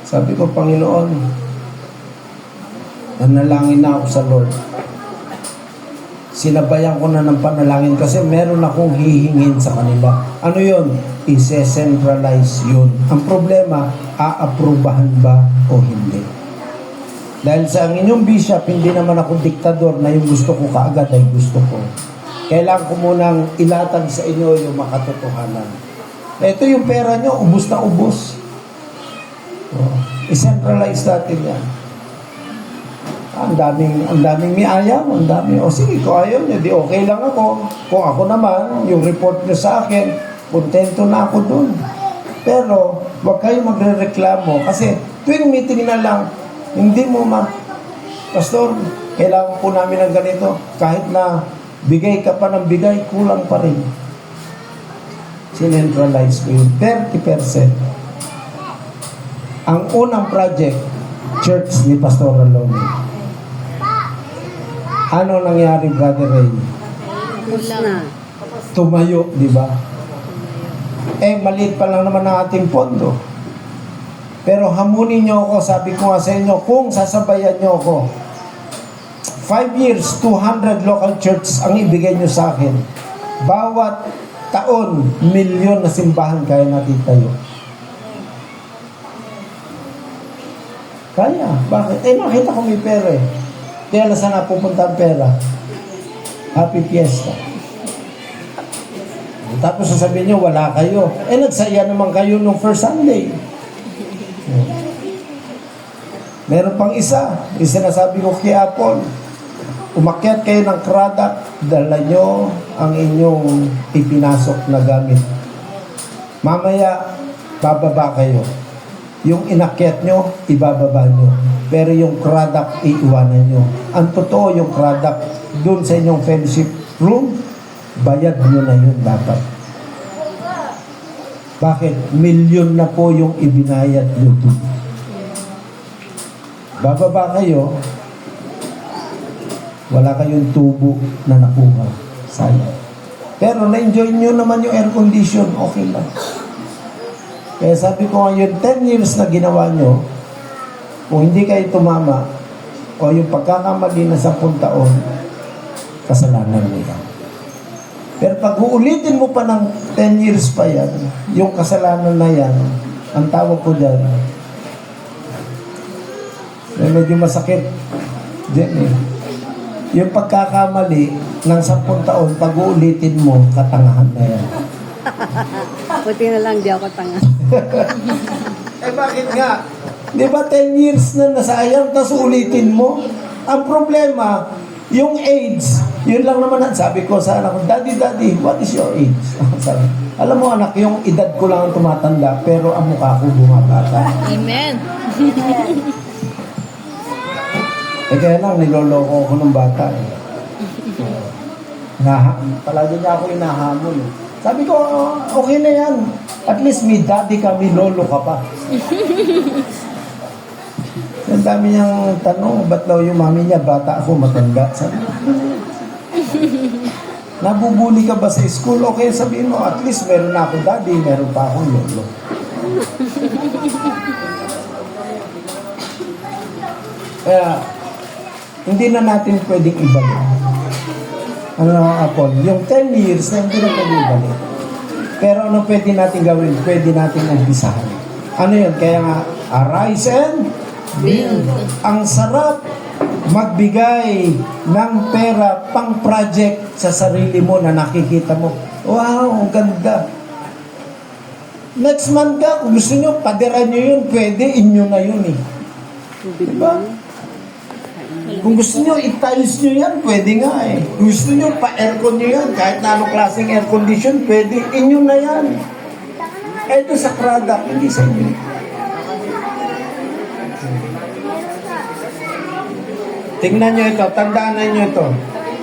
Sabi ko, Panginoon, nanalangin na ako sa Lord. Sinabayan ko na ng panalangin kasi meron akong hihingin sa kanila. Ano yun? I-centralize yun. Ang problema, aaprubahan ba o hindi? Dahil sa ang inyong bishop, hindi naman ako diktador na yung gusto ko kaagad ay gusto ko. Kailangan ko munang ilatag sa inyo yung makatotohanan. Ito yung pera nyo, ubus na ubus. I-centralize natin yan. Ang daming may ayaw, ang daming, o sige, kung ayaw niya, di okay lang ako. Kung ako naman, yung report niyo sa akin, kontento na ako dun. Pero, huwag kayo magre-reklamo kasi tuwing meeting na lang, hindi mo Pastor, kailangan po namin ng ganito. Kahit na bigay ka pa ng bigay, kulang pa rin. Sinentralize ko yun. 30%. Ang unang project, church ni Pastor Aloni. Ano nangyari, Brother Ray? Kulang. Tumayo, di ba? Maliit pa lang naman ang ating pondo. Pero hamunin nyo ako, sabi ko nga sa inyo, kung sasabayan nyo ako, 5 years, 200 local churches ang ibigay nyo sa akin. Bawat taon, milyon na simbahan kaya natin tayo. Kaya, bakit? Nakita ko may pera eh. Kaya na saan napupunta ang pera? Happy Fiesta. Tapos sasabihin nyo, wala kayo. Nagsaya naman kayo nung first Sunday. Meron pang isa. Yung sinasabi ko kay Apple, umakyat kayo ng Craddock, dala nyo ang inyong ipinasok na gamit. Mamaya, bababa kayo. Yung inakyat nyo, ibababa nyo. Pero yung Craddock, iiwanan nyo. Ang totoo, yung Craddock, dun sa inyong fellowship room, bayad nyo na yun dapat. Bakit? Milyon na po yung ibinayad nyo dun. Bababa kayo, wala kayong tubo na nakuha. Sayang. Pero na-enjoy nyo naman yung air condition, okay lang. Kaya sabi ko ngayon, 10 years na ginawa nyo, kung hindi kayo tumama, o yung pagkakamali na 10 taon, kasalanan mo yan. Pero pag uulitin mo pa ng 10 years pa yan, yung kasalanan na yan, ang tawag ko dyan, medyo masakit din eh. Yung pagkakamali ng 10 taon, pag uulitin mo, katangahan na yan. Buti na lang di ako tanga. Bakit nga? Di ba 10 years na nasayang, tapos ulitin mo? Ang problema, yung age, yun lang naman ang sabi ko sa anak ko, Daddy, what is your age? Sabi, alam mo anak, yung edad ko lang ang tumatanda, pero ang mukha ko bumabata. Amen. Kaya lang, niloloko ko ng bata eh. Palagi niya ako inahamon eh. Sabi ko, okay na yan. At least may daddy ka, may lolo ka pa. Ang dami niyang tanong, ba't daw yung mami niya, bata ako, matanda. Sabi ko, nabubuli ka ba sa school? Okay, sabihin mo, at least meron na ako daddy, meron pa akong lolo. Kaya, hindi na natin pwedeng ibalik. Apple, yung 10 years na hindi na pwedeng ibalik. Pero ano pwede natin gawin? Pwede natin umpisahan. Ano yun? Kaya nga, arise and build. Ang sarap magbigay ng pera pang project sa sarili mo na nakikita mo. Wow, ang ganda. Next month ka, kung gusto nyo, padiran nyo yun, pwede, inyo na yun eh. Diba? Kung gusto nyo, i-tiles nyo yan, pwede nga eh. Kung gusto nyo, pa-aircon nyo yan, kahit na anong klaseng air condition, pwede, inyo na yan. Ito sa Craddock, hindi sa inyo. Tingnan nyo ito, tandaan nyo ito.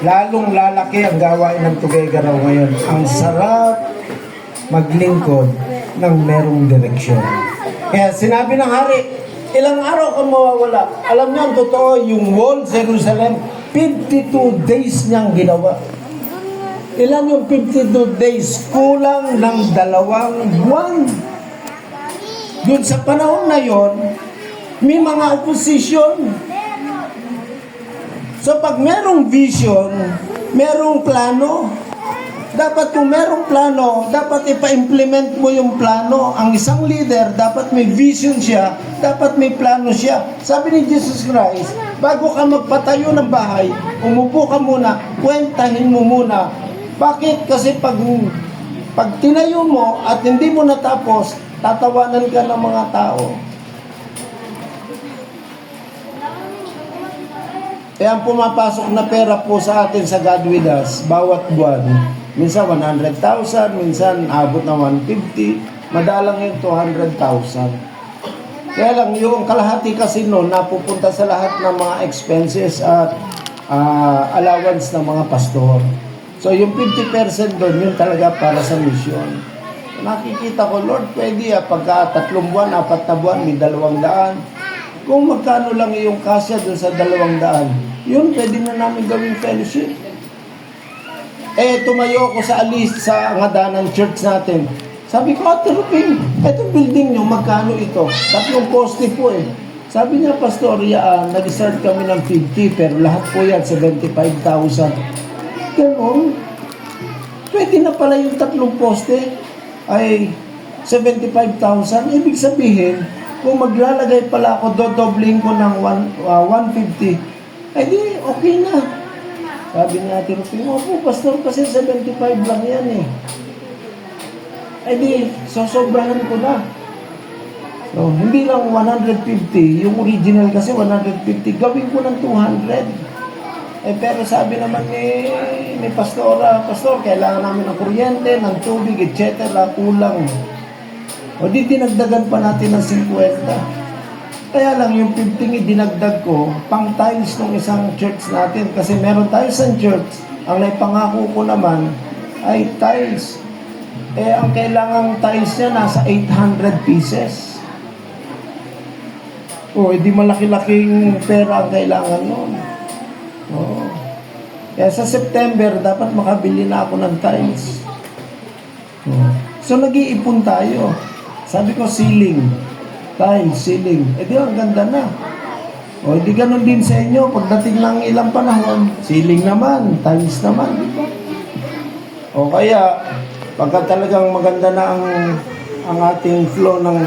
lalong lalaki ang gawain ng Tuguegarao ngayon. Ang sarap maglingkod ng merong direksyon. Kaya sinabi ng hari, ilang araw kang mawawala. Alam niyo, ang totoo, yung wall Jerusalem, 52 days niyang ginawa. Ilan yung 52 days? Kulang ng 2 buwan. Doon sa panahon na yon, may mga opposition. So pag merong vision, merong plano, dapat kung merong plano, dapat ipa-implement mo yung plano. Ang isang leader, dapat may vision siya, dapat may plano siya. Sabi ni Jesus Christ, bago ka magpatayo ng bahay, umupo ka muna, kwentahin mo muna. Bakit? Kasi pag tinayo mo at hindi mo natapos, tatawanan ka ng mga tao. Kaya ang pumapasok na pera po sa atin sa God with us, bawat buwan, minsan 100,000, minsan abot na 150, madalang yung 200,000. Kaya lang, yung kalahati kasi noon, napupunta sa lahat ng mga expenses at allowance ng mga pastor. So, yung 50% doon, yun talaga para sa mission. Nakikita ko, Lord, pwede pagka 3 buwan, 4 na buwan, may 200. Kung magkano lang yung kasya doon sa 200, yun, pwede na namin gawing fellowship. Tumayo ako sa alis sa ngadanan church natin. Sabi ko, Ate Ruping, etong building nyo, magkano ito? 3 poste po Sabi niya, Pastor, nag-start kami ng 50, pero lahat po yan, 75,000. Ganon. Pwede na pala yung 3 poste ay 75,000. Ibig sabihin, kung maglalagay pala ako, dodobling ko ng 150, ay di, okay na. Sabi niya, Ate Ruping, opo, Pastor, kasi 75 lang yan Ay di, sosobrahan ko na. So, hindi lang 150, yung original kasi 150, gawin ko ng 200. Pero sabi naman ni Pastora, Pastor, kailangan namin ng kuryente, ng tubig, etc. Kulang. O di dinagdagan pa natin ng 50. Kaya lang yung 15 dinagdag ko, pang tiles ng isang church natin. Kasi meron tayo sa church, ang naipangako ko naman ay tiles. Ang kailangang tiles niya nasa 800 pieces. Di malaki-laking pera ang kailangan nun. Kaya sa September, dapat makabili na ako ng tiles. So, nag-iipon tayo. Sabi ko, ceiling. Tiles, ceiling. Di, ang ganda na. Di ganun din sa inyo. Pagdating ng ilang panahon, ceiling naman, tiles naman. Diba? Kaya, pagka talagang maganda na ang ating flow ng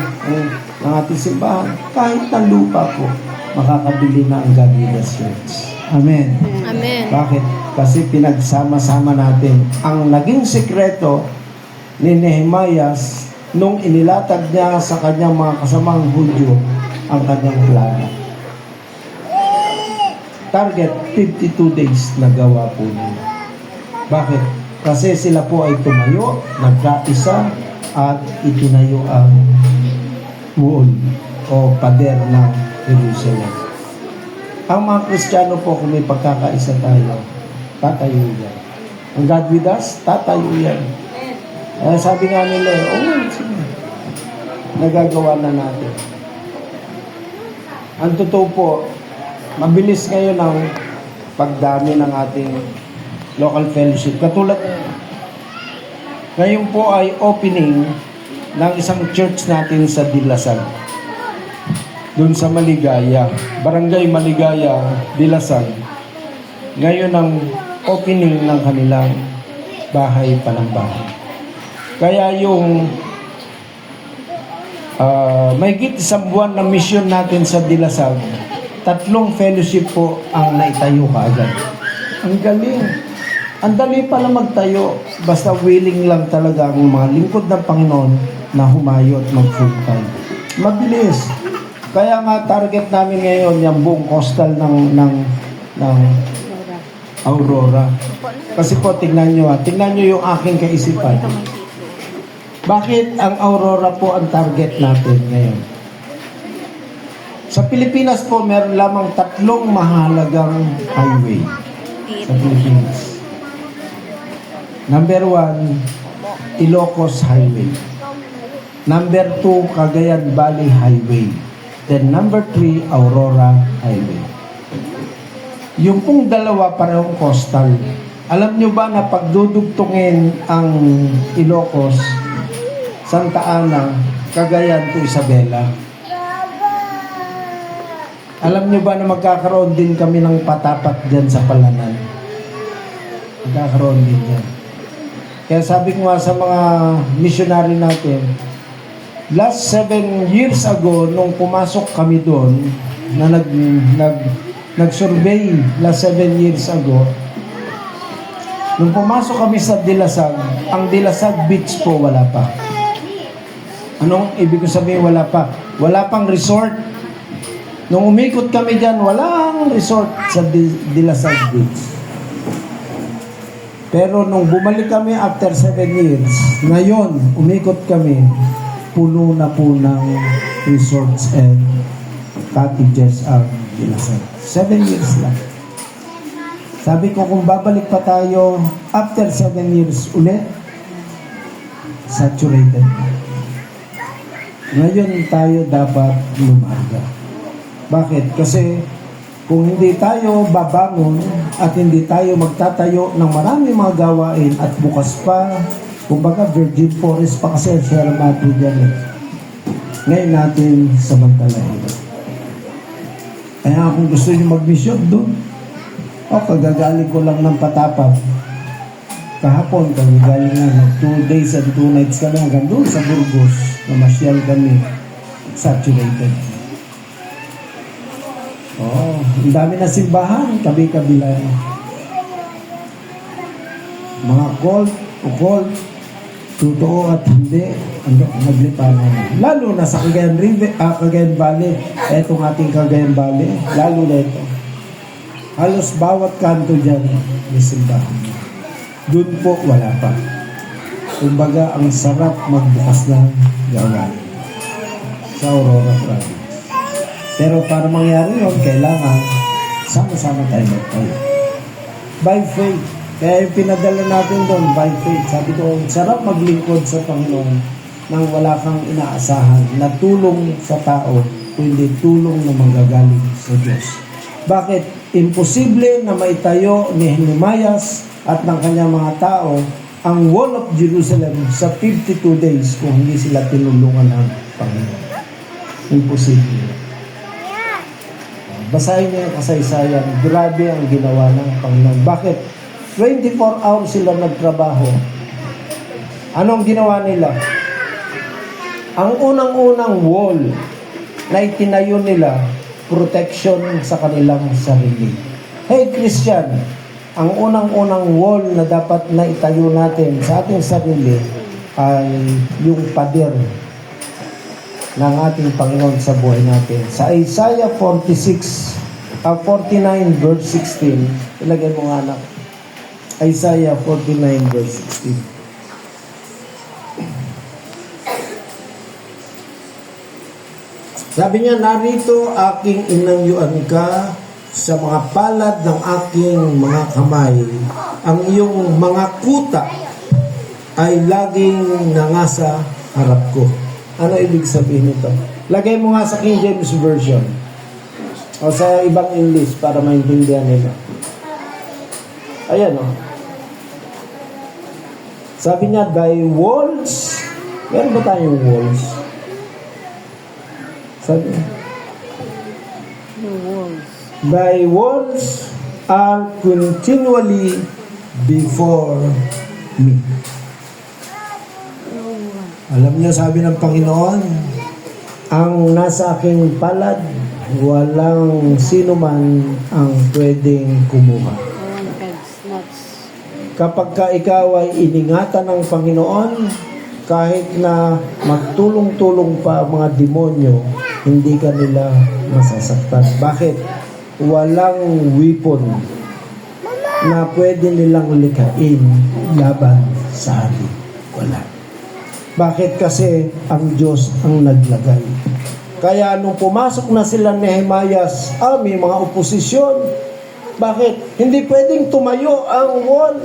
ating simbahan, kahit ng lupa po, makakabili na ang God with us Church. Amen. Amen. Bakit? Kasi pinagsama-sama natin. Ang naging sekreto ni Nehemiah nung inilatag niya sa kanyang mga kasamang Hudyo ang kanyang plano. Target, 52 days na gawa po niya. Bakit? Kasi sila po ay tumayo, nagkaisa, at itinayo ang wall o pader ng Jerusalem. Ang mga Kristiyano po, kung may pagkakaisa tayo, tatayo yan. Ang God with us, tatayo yan. Sabi nga nila, sige. Nagagawa na natin. Ang totoo po, mabilis ngayon ang pagdami ng ating local fellowship. Katulad, ngayon po ay opening ng isang church natin sa Dilasag. Doon sa Maligaya, Barangay Maligaya, Dilasag. Ngayon ang opening ng kanilang bahay panambahan. Kaya yung mahigit 1 buwan na mission natin sa Dilasag, 3 fellowship po ang naitayo kaagad. Ang galing. Ang dali pala magtayo, basta willing lang talaga ang mga lingkod ng Panginoon na humayo at mag-full time. Mabilis. Kaya nga target namin ngayon yung buong coastal ng Aurora. Kasi po tingnan nyo yung aking kaisipan. Bakit ang Aurora po ang target natin ngayon? Sa Pilipinas po meron lamang 3 mahalagang highway. Philippines. Sa Philippines. Number 1, Ilocos Highway. Number 2, Cagayan Valley Highway. Then number 3, Aurora Highway. Yung pong dalawa parehong coastal. Alam nyo ba na pagdudugtungin ang Ilocos, Santa Ana, Cagayan to Isabela? Alam nyo ba na magkakaroon din kami ng patapat dyan sa Palanan? Magkakaroon din yan. Kaya sabi ko nga sa mga missionary natin, last 7 years ago, nung pumasok kami doon, na nag-survey last 7 years ago, nung pumasok kami sa Dilasag, ang Dilasag Beach po wala pa. Anong ibig ko sabihin wala pa? Wala pang resort. Nung umikot kami dyan, walang resort sa Dilasag Beach. Pero nung bumalik kami after 7 years, ngayon, umikot kami, puno na po ng resorts and cottages ang Dilasag. 7 years lang. Sabi ko, kung babalik pa tayo after 7 years ulit, saturated. Ngayon tayo dapat lumarga. Bakit? Kasi kung hindi tayo babangon at hindi tayo magtatayo ng maraming mga gawain at bukas pa, kumbaga virgin forest pa kasi Sierra Madre dyan eh. Ngayon natin samantalahin. Kaya kung gusto nyo mag-mission doon, kagagaling ko lang ng Patapat. Kahapon, kagagaling na 2 days and 2 nights kami hanggang doon sa Burgos, na masyal kami, saturated. Ang dami na simbahan, kabi-kabila. Mga cult, totoo at hindi, naglipanan. Lalo na sa Cagayan Valley, etong ating Cagayan Valley, lalo na ito. Halos bawat kanto dyan, may simbahan. Doon po, wala pa. Kumbaga, ang sarap magbukas ng gawain sa Aurora Province. Pero para mangyari yun, kailangan sama-sama tayo magtayo. By faith. Kaya yung pinadala natin doon, by faith. Sabi ko, sarap maglingkod sa Panginoon nang wala kang inaasahan na tulong sa tao, kundi tulong na manggagaling sa Diyos. Bakit? Imposible na maitayo ni Nehemias at ng kanyang mga tao ang Wall of Jerusalem sa 52 days kung hindi sila tinulungan ng Panginoon. Imposible. Basahin niyo yung kasaysayan. Grabe ang ginawa ng Panginoon. Bakit? 24 hours sila nagtrabaho. Anong ginawa nila? Ang unang-unang wall na itinayo nila, protection sa kanilang sarili. Hey Christian, ang unang-unang wall na dapat na itayo natin sa ating sarili ay yung pader ng ating Panginoon sa buhay natin. Sa Isaiah 49 verse 16, ilagay mo nga anak. Isaiah 49 verse 16. Sabi niya, narito aking inangyuan ka sa mga palad ng aking mga kamay. Ang iyong mga kuta ay laging nangasa harap ko. Ano ibig sabihin nito? Lagay mo nga sa King James Version o sa ibang English para maintindihan nila. Ayan o. Sabi niya, thy walls, meron ba tayong walls? Sabi niya, thy walls are continually before me. Alam niyo, sabi ng Panginoon, ang nasa aking palad, walang sino man ang pwedeng kumuha. Kapag ka ikaw ay iningatan ng Panginoon, kahit na magtulong-tulong pa ang mga demonyo, hindi ka nila masasaktan. Bakit? Walang weapon na pwede nilang likain laban sa atin. Wala. Bakit? Kasi ang Diyos ang naglagay. Kaya nung pumasok na sila ni Nehemias, may mga oposisyon, Bakit? Hindi pwedeng tumayo ang wall.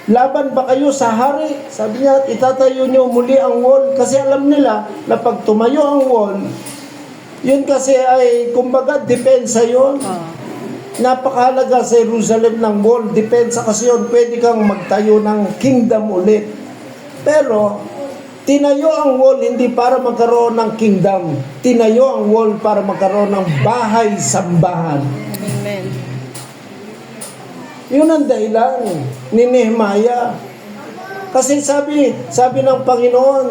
Laban ba kayo sa hari? Sabi niya, itatayo niyo muli ang wall. Kasi alam nila na pag tumayo ang wall, yun kasi ay, kumbaga, depensa yun. Oh. Napakahalaga sa Jerusalem ng wall. Depensa kasi yun. Pwede kang magtayo ng kingdom ulit. Pero, tinayo ang wall hindi para magkaroon ng kingdom. Tinayo ang wall para magkaroon ng bahay-sambahan. Amen. Yun ang dahilan ni Nehemiah. Kasi sabi ng Panginoon,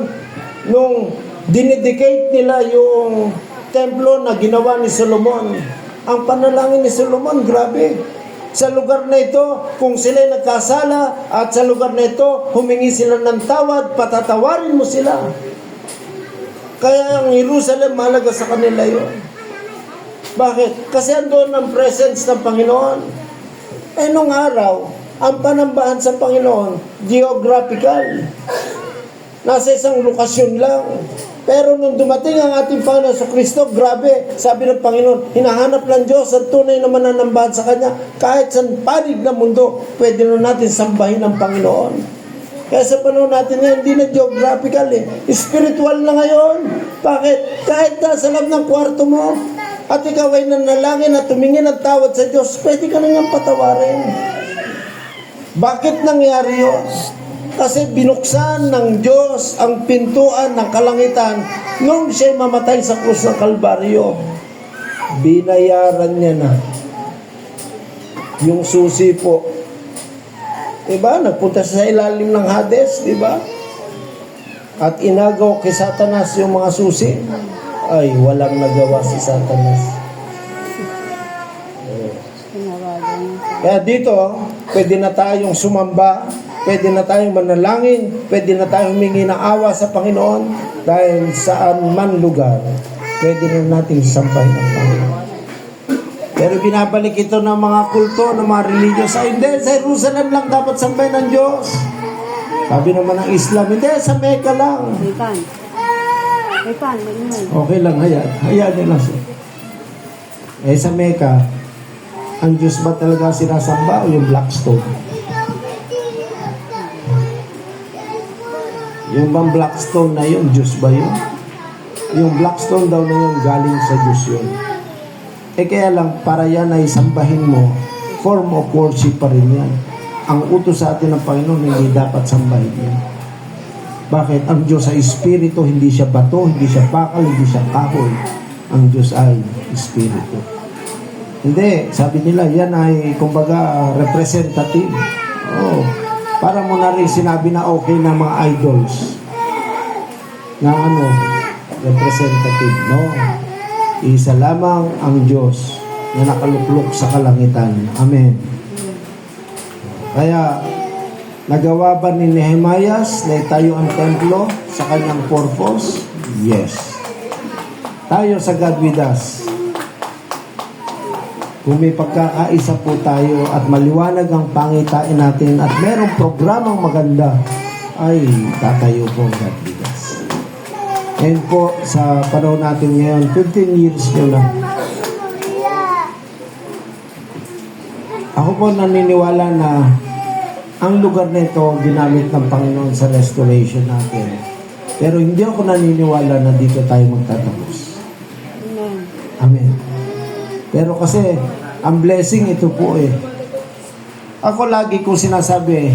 nung dinedicate nila yung templo na ginawa ni Solomon, ang panalangin ni Solomon, grabe. Sa lugar na ito, kung sila'y nagkasala at sa lugar na ito, humingi sila ng tawad, patatawarin mo sila. Kaya ang Jerusalem, mahalaga sa kanila yun. Bakit? Kasi andun ang presence ng Panginoon. Eh nung araw, ang panambahan sa Panginoon, geographical. Nasa isang lokasyon lang. Pero nung dumating ang ating Panginoon sa Kristo, grabe, sabi ng Panginoon, hinahanap ng Diyos ang tunay na mananambahan sa Kanya. Kahit sa panig ng mundo, pwede na natin sambahin ng Panginoon. Kaya sa panahon natin ngayon, hindi na geographical spiritual na ngayon. Bakit? Kahit nasa loob ng kwarto mo, at ikaw ay nanalangin at tumingin ng tawad sa Diyos, pwede ka na niyang patawarin. Bakit nangyari yun? Kasi binuksan ng Diyos ang pintuan ng kalangitan nung siya'y mamatay sa krus ng Kalbaryo. Binayaran niya na yung susi po. Diba? Nagpunta siya sa ilalim ng Hades, diba? At inagaw kay Satanas yung mga susi. Ay, walang nagawa si Satanas. Tinawagan niya. Kaya dito, pwede na tayong sumamba, pwede na tayong manalangin, pwede na tayong humingi ng awa sa Panginoon dahil saan man lugar, pwede na natin sampahin ang Panginoon. Pero binabalik ito ng mga kulto, ng mga religious. Ay, hindi, sa Jerusalem lang dapat sampahin ng Diyos. Sabi naman ng Islam, hindi, sa Mecca lang. Ipan. Ipan, inuman. Okay lang, hayaan nyo lang siya. Eh, sa Mecca, ang Diyos ba talaga sinasamba o yung black stone? Yung bang black stone na yun, Diyos ba yun? Yung black stone daw na yun, galing sa Diyos yun. Eh kaya lang, para yan ay sambahin mo, form of worship pa rin yan. Ang utos sa atin ng Panginoon, hindi dapat sambahin yan. Bakit? Ang Diyos ay Espiritu, hindi siya bato, hindi siya bakal, hindi siya kahoy. Ang Diyos ay Espiritu. Hindi, sabi nila, yan ay, kumbaga, representative. Oh, para mo na rin sinabi na okay na mga idols. Na representative, no? Isa lamang ang Diyos na nakaluklok sa kalangitan. Amen. Kaya, nagawa ba ni Nehemiah na itayo ang templo sa kanyang purpose? Yes. Tayo sa God with us. Kung may pagkakaisa po tayo at maliwanag ang pangitain natin at merong programang maganda, ay tatayo po ang God with us. And po, sa panahon natin ngayon, 15 years nyo lang. Ako po naniniwala na ang lugar na ito ginamit ng Panginoon sa restoration natin. Pero hindi ako naniniwala na dito tayo magtatapos. Amen. Amen. Pero kasi, ang blessing ito po Ako lagi kong sinasabi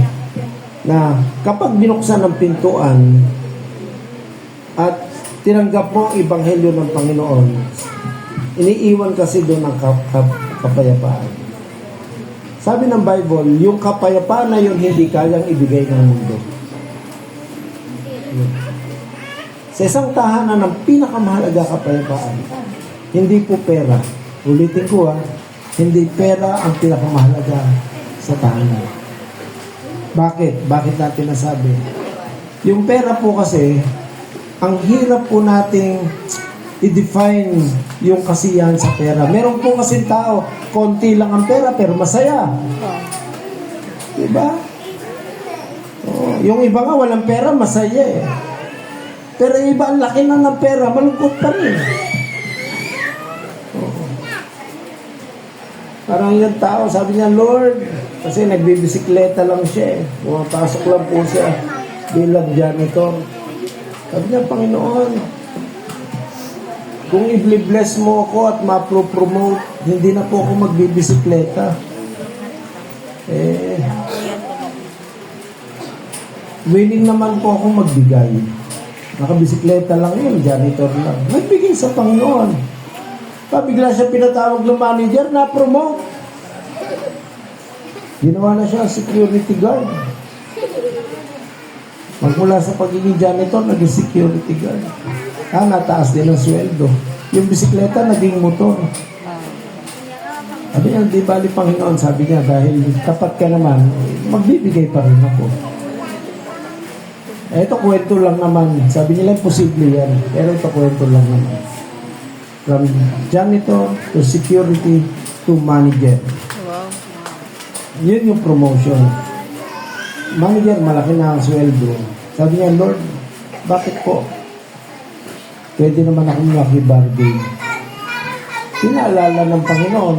na kapag binuksan ng pintuan at tinanggap mo ang ibanghelyo ng Panginoon, iniiwan kasi doon ang kapayapaan. Sabi ng Bible, yung kapayapaan na yun hindi kayang ibigay ng mundo. Sa isang tahanan ng pinakamahalaga kapayapaan, hindi po pera. Ulitin ko hindi pera ang pinakamahalaga sa tahanan. Bakit? Bakit natin nasabi? Yung pera po kasi, ang hirap po nating i-define yung kasiyahan sa pera. Meron po kasi tao, konti lang ang pera pero masaya. Diba? Yung iba nga walang pera, masaya Pero yung iba, ang laki na ng pera, malungkot pa rin. Parang yung tao, sabi niya, Lord, kasi nagbibisikleta lang siya eh. Pumapasok lang po siya bilang janitor. Sabi niya, Panginoon, kung i-bless mo ako at ma-promote, hindi na po ako magbibisikleta. Willing naman po ako magbigay. Nakabisikleta lang yun, janitor lang. Nagbigay sa Panginoon. Bigla siya pinatawag ng manager na promote. Ginawa na siya security guard. Magmula sa pagiging janitor, naging security guard. Nataas din ang sweldo. Yung bisikleta, naging motor. Sabi niya, di bali Panginoon, sabi niya, dahil tapat ka naman, magbibigay pa rin ako. Ito kwento lang naman. Sabi nila, posible yan. Pero ito kwento lang naman. From janitor to security to manager. Wow. Yun yung promotion. Manager, malaki na ang sweldo. Sabi niya, Lord, bakit po? Pwede naman akong makibargain. Pinaalala ng Panginoon,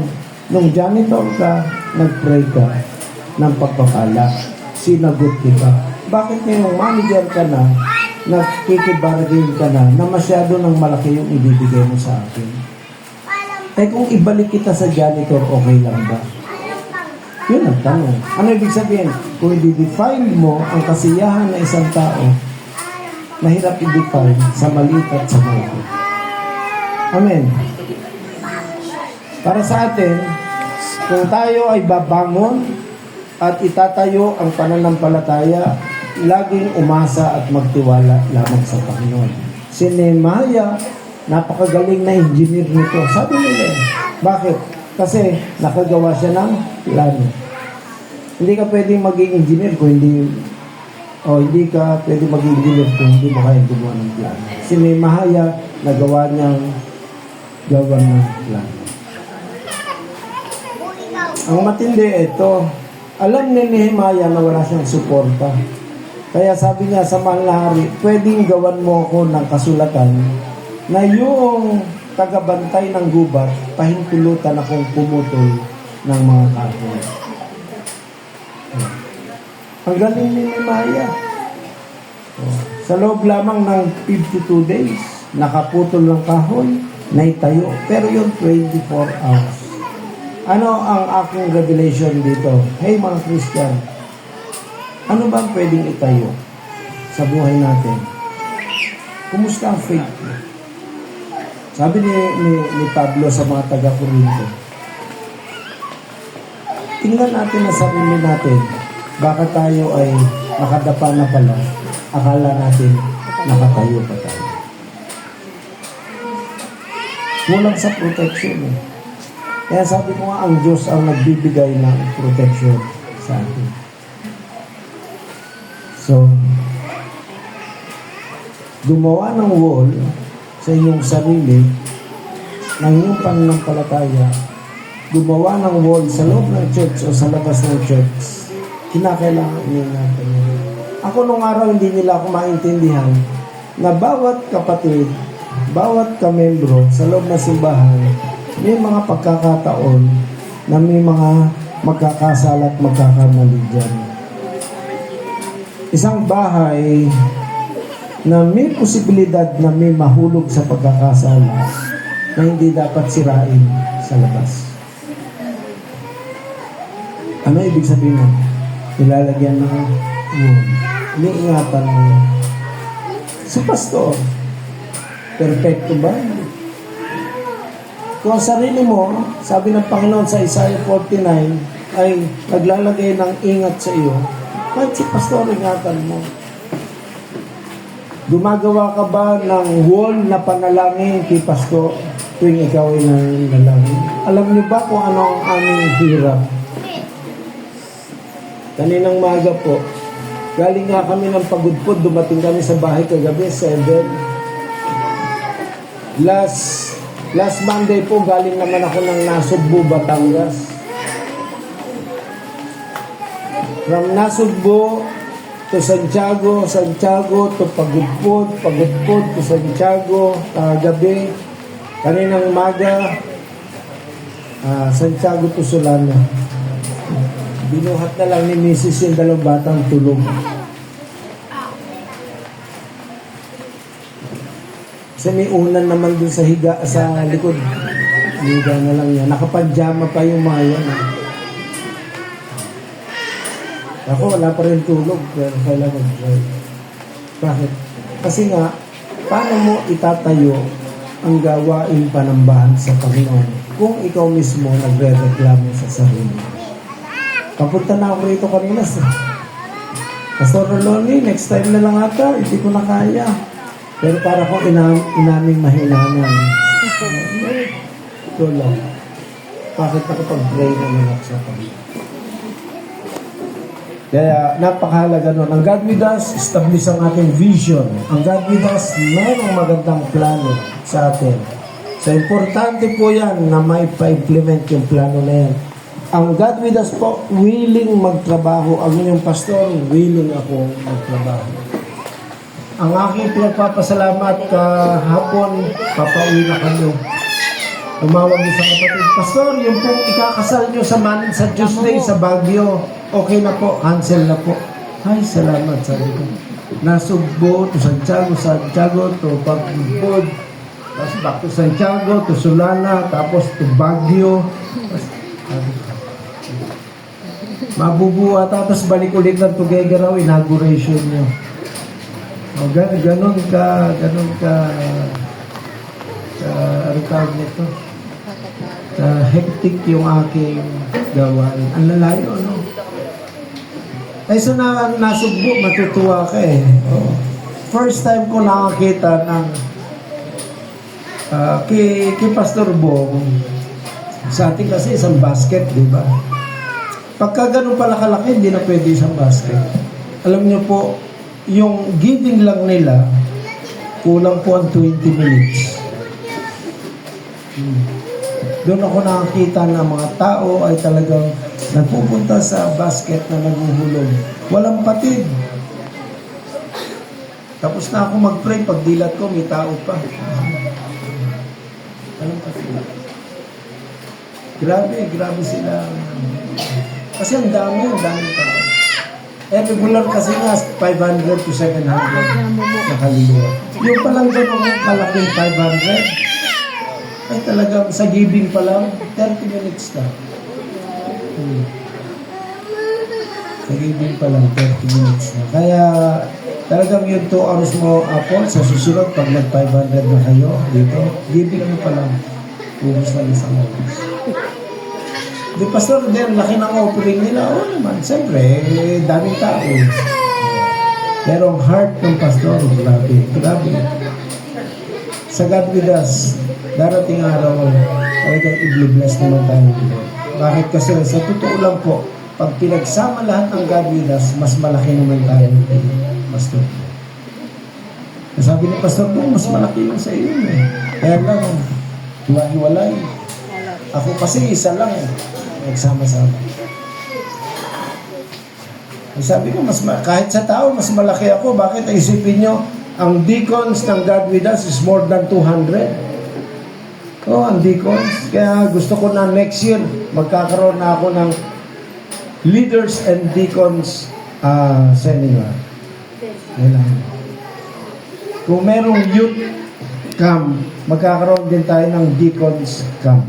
nung janitor ka, nag-pray ka ng pagpapala. Sinagot kita. Bakit ngayong manager ka na, nakikibargain ka na masyado ng malaki yung ibibigay mo sa akin? Kung ibalik kita sa janitor, okay lang ba? Yun ang tanong. Ano ibig sabihin? Kung i-define mo ang kasiyahan ng isang tao, mahirap i-define sa maliit at sa malaki. Amen. Para sa atin, kung tayo ay babangon at itatayo ang pananampalataya, laging umasa at magtiwala lamang sa Panginoon. Si Nehemiah, napakagaling na engineer nito. Sabi nila, bakit? Kasi nakagawa siya ng plano. Hindi ka pwedeng maging engineer kung hindi ka pwedeng maging engineer kung hindi mo kaya gumawa ng plano. Si Nehemiah, nagawa niyang gawa ng plano. Ang matindi ito, alam ni Nehemiah na wala siyang suporta. Kaya sabi niya sa manlahari, pwedeng gawan mo ako ng kasulatan na yung tagabantay ng gubat, pahintulutan akong pumutol ng mga kahoy. Ang galing ni Nehemiah. Sa loob lamang ng 52 days, nakaputol ng kahoy, naitayo. Pero yung 24 hours. Ano ang aking revelation dito? Hey mga Christian, ano ba ang pwedeng itayo sa buhay natin? Kumusta ang faith? Sabi ni Pablo sa mga taga-Corinto, tingnan natin ang sarili natin. Baka tayo ay nakadapa na pala. Akala natin nakatayo pa tayo. Kulang sa protection eh. Kaya sabi ko nga, ang Diyos ang nagbibigay ng protection sa atin. So, gumawa ng wall sa inyong sarili ng inyong pananampalataya, gumawa ng wall sa loob ng church o sa labas ng church, kinakailangan niyo natin. Ako nung araw hindi nila ako maintindihan na bawat kapatid, bawat kamembro sa loob ng simbahan, may mga pagkakataon na may mga magkakasala at magkakamali dyan. Isang bahay na may posibilidad na may mahulog sa pagkakasala na hindi dapat sirain sa labas. Ano ibig sabihin mo? Ilalagyan ng iniingatan mo. Si pastor, perfecto ba? Kung ang sarili mo, sabi ng Panginoon sa Isaiah 49, ay naglalagay ng ingat sa iyo, kahit si pastor, ingatan mo. Gumagawa ka ba ng wall na panalangin kay pastor tuwing ikaw ay nanalangin? Alam niyo ba kung ano ang aming hirap? Kaninang maga po, galing nga kami ng pagudpod, dumating kami sa bahay kagabi, 7. Last Monday po, galing naman ako ng Nasugbu, Batangas. From Nasugbu to Santiago to Pagudpod to Santiago, kagabi, kaninang maga, Santiago Pusolano. Binuhat na lang ni Mrs. yung dalawang batang tulog. Kasi may unan naman dun sa higa sa likod. Higa na lang yan. Nakapadyama pa yung mga yan. Ako, wala pa rin tulog. Pero kailangan mag-drive. Bakit? Kasi nga, paano mo itatayo ang gawain panambahan sa Panginoon kung ikaw mismo nagre-reklamo sa sarili? Papunta na ako rito kanina. Pastor Roloni, next time na lang ata. Hindi ko na kaya. Pero para ko inaming mahinanan. Ito lang. Bakit nakapag-pray naman ako sa Panginoon? Kaya napakahalaga nun. Ang God with us, establish ang ating vision. Ang God with us, mayroong magandang plano sa atin. So, importante po yan na may pa-implement yung plano na yan. Ang God with us po, willing magtrabaho. Ang inyong pastor, willing ako magtrabaho. Ang aking pinagpapasalamat kahapon, papauwi na kami. Tumawag niyo sa kapatid, Pastor, yung pong ikakasal niyo sa Tuesday sa Baguio, okay na po, cancel na po. Ay, salamat, sabi ko. Nasugbo to Santiago to Pagbud, tapos back to Santiago, to Solana, tapos to Baguio. Mabubuha, tapos balik ulit ng Tuguegarao, inauguration niyo. O, ganun ka, ano tawag nito? Hectic yung aking gawain. Ang lalayo, ano? Ay, so nasugbo, matutuwa ka eh. Oh. First time ko nakakita ng kay Pastor Bong, sa atin kasi isang basket, di ba? Pagka ganun pala kalaki, hindi na pwede isang basket. Alam niyo po, yung giving lang nila, kulang po ang 20 minutes. Doon ako nakakita na mga tao ay talagang nagpupunta sa basket na naghuhulog. Walang patid. Tapos na ako mag-pray, pag dilat ko, may tao pa. Walang patid. Grabe sila. Kasi ang dami tao. Regular kasi nga 500 to 700 na kaluluwa. Yung palang ganun kalaking 500, ay talagang sa giving pa lang, 30 minutes na. Sa giving pa lang, 30 minutes na. Kaya talagang yung 2 hours mo, Apple, sa susunod, pag nag-500 na kayo dito, giving mo pa lang, ubus na isang oras. Di Pastor, din, laki ng offering nila. Oo naman, siyempre, daming tao. Pero ang heart ng Pastor, grabe. Sa God with us, darating araw, talagang i-bless naman tayo. Bakit? Kasi sa totoo lang po, pag pinagsama lahat ng God with us, mas malaki naman tayo. Pastor. Sabi ni Pastor po, mas malaki yung sa iyo. Kaya lang, hiwa-hiwalay. Ako kasi isa lang. Nagsama-sama. Sabi ko, kahit sa tao, mas malaki ako. Bakit? Isipin nyo, ang deacons ng God with us is more than 200. Ang deacons. Kaya gusto ko na next year, magkakaroon na ako ng leaders and deacons seminar. Kung merong youth camp, magkakaroon din tayo ng deacons camp.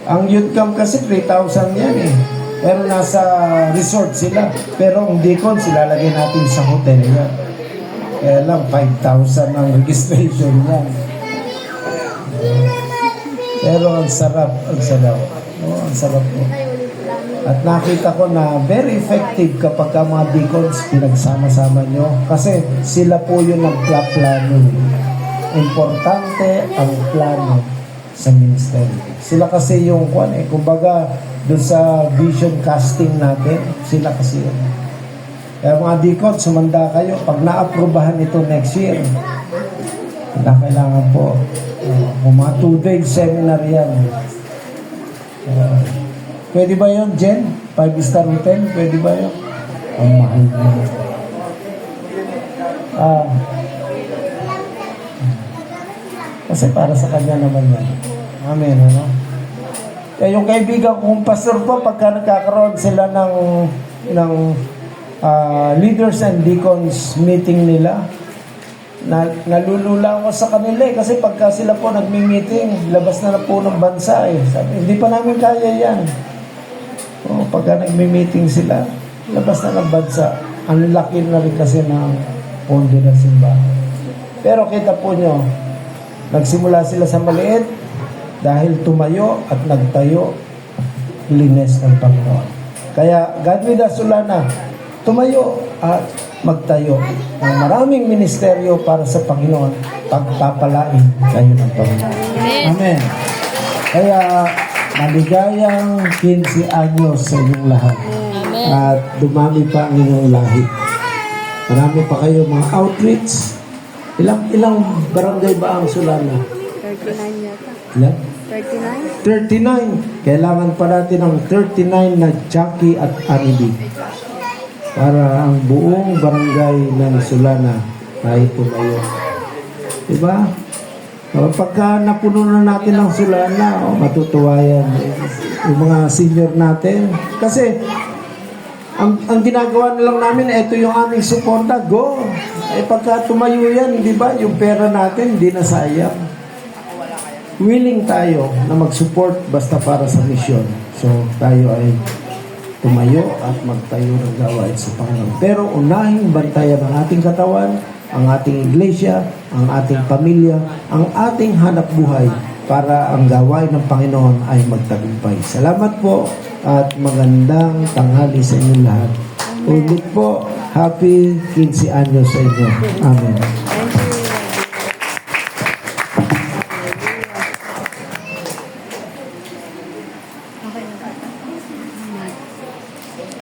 Ang youth camp kasi 3,000 yan eh. Pero nasa resort sila. Pero ang deacons, ilalagay natin sa hotel yan. Kaya lang, 5,000 ang registration yan. Pero ang sarap. Ang sarap po. At nakita ko na very effective kapag ang mga deacons pinagsama-sama nyo. Kasi sila po yung nagplano. Importante ang plano sa ministry. Sila kasi yung kumbaga doon sa vision casting natin, sila kasi yun. Kaya mga deacons, sumanda kayo. Pag na-aprobahan ito next year, kailangan po kung mga 2-day seminar yan. Pwede ba yun, Jen? 5-star hotel? Pwede ba yun? Ang mahal na yun. Kasi para sa kanya naman yan. Amen, ano? Kaya yung kaibigan kong pastor po, pagka nagkakaroon sila ng leaders and deacons meeting nila, nalulula ako sa kanila kasi pagka sila po nagmi-meeting, labas na po ng bansa Sabi, hindi pa namin kaya yan. Pagka nagmi-meeting sila, labas na ng bansa. Ang laki na rin kasi ng pondo ng simbahan. Pero kita po nyo, nagsimula sila sa maliit dahil tumayo at nagtayo, linis ng Panginoon. Kaya God with us, Sulana, tumayo at magtayo ng maraming ministeryo para sa Panginoon, pagpapalain kayo ng Panginoon. Amen. Kaya maligayang 15 anyos sa inyong lahat. At dumami pa ang inyong lahi. Marami pa kayo mga outreach. Ilang barangay ba ang Sulana? 39 yata. Ilan? 39? 39. Kailangan pa natin ng 39 na Jackie at Aribi para ang buong barangay ng Sulana ay tumayo. Diba? Pagka napuno na natin ang Sulana, matutuwa yan. Yung mga senior natin. Kasi, ang ginagawa na lang namin, ito yung aming suporta, go! Pagka tumayo yan, di ba? Yung pera natin, hindi na sayang. Willing tayo na mag-support basta para sa misyon. So, tayo ay tumayo at magtayo ng gawain sa Panginoon. Pero unahing bantayan ang ating katawan, ang ating iglesia, ang ating pamilya, ang ating hanap buhay para ang gawain ng Panginoon ay magtagumpay. Salamat po at magandang tanghali sa inyo lahat. Ulit po, happy 15 anyos sa inyo. Amen. Thank you.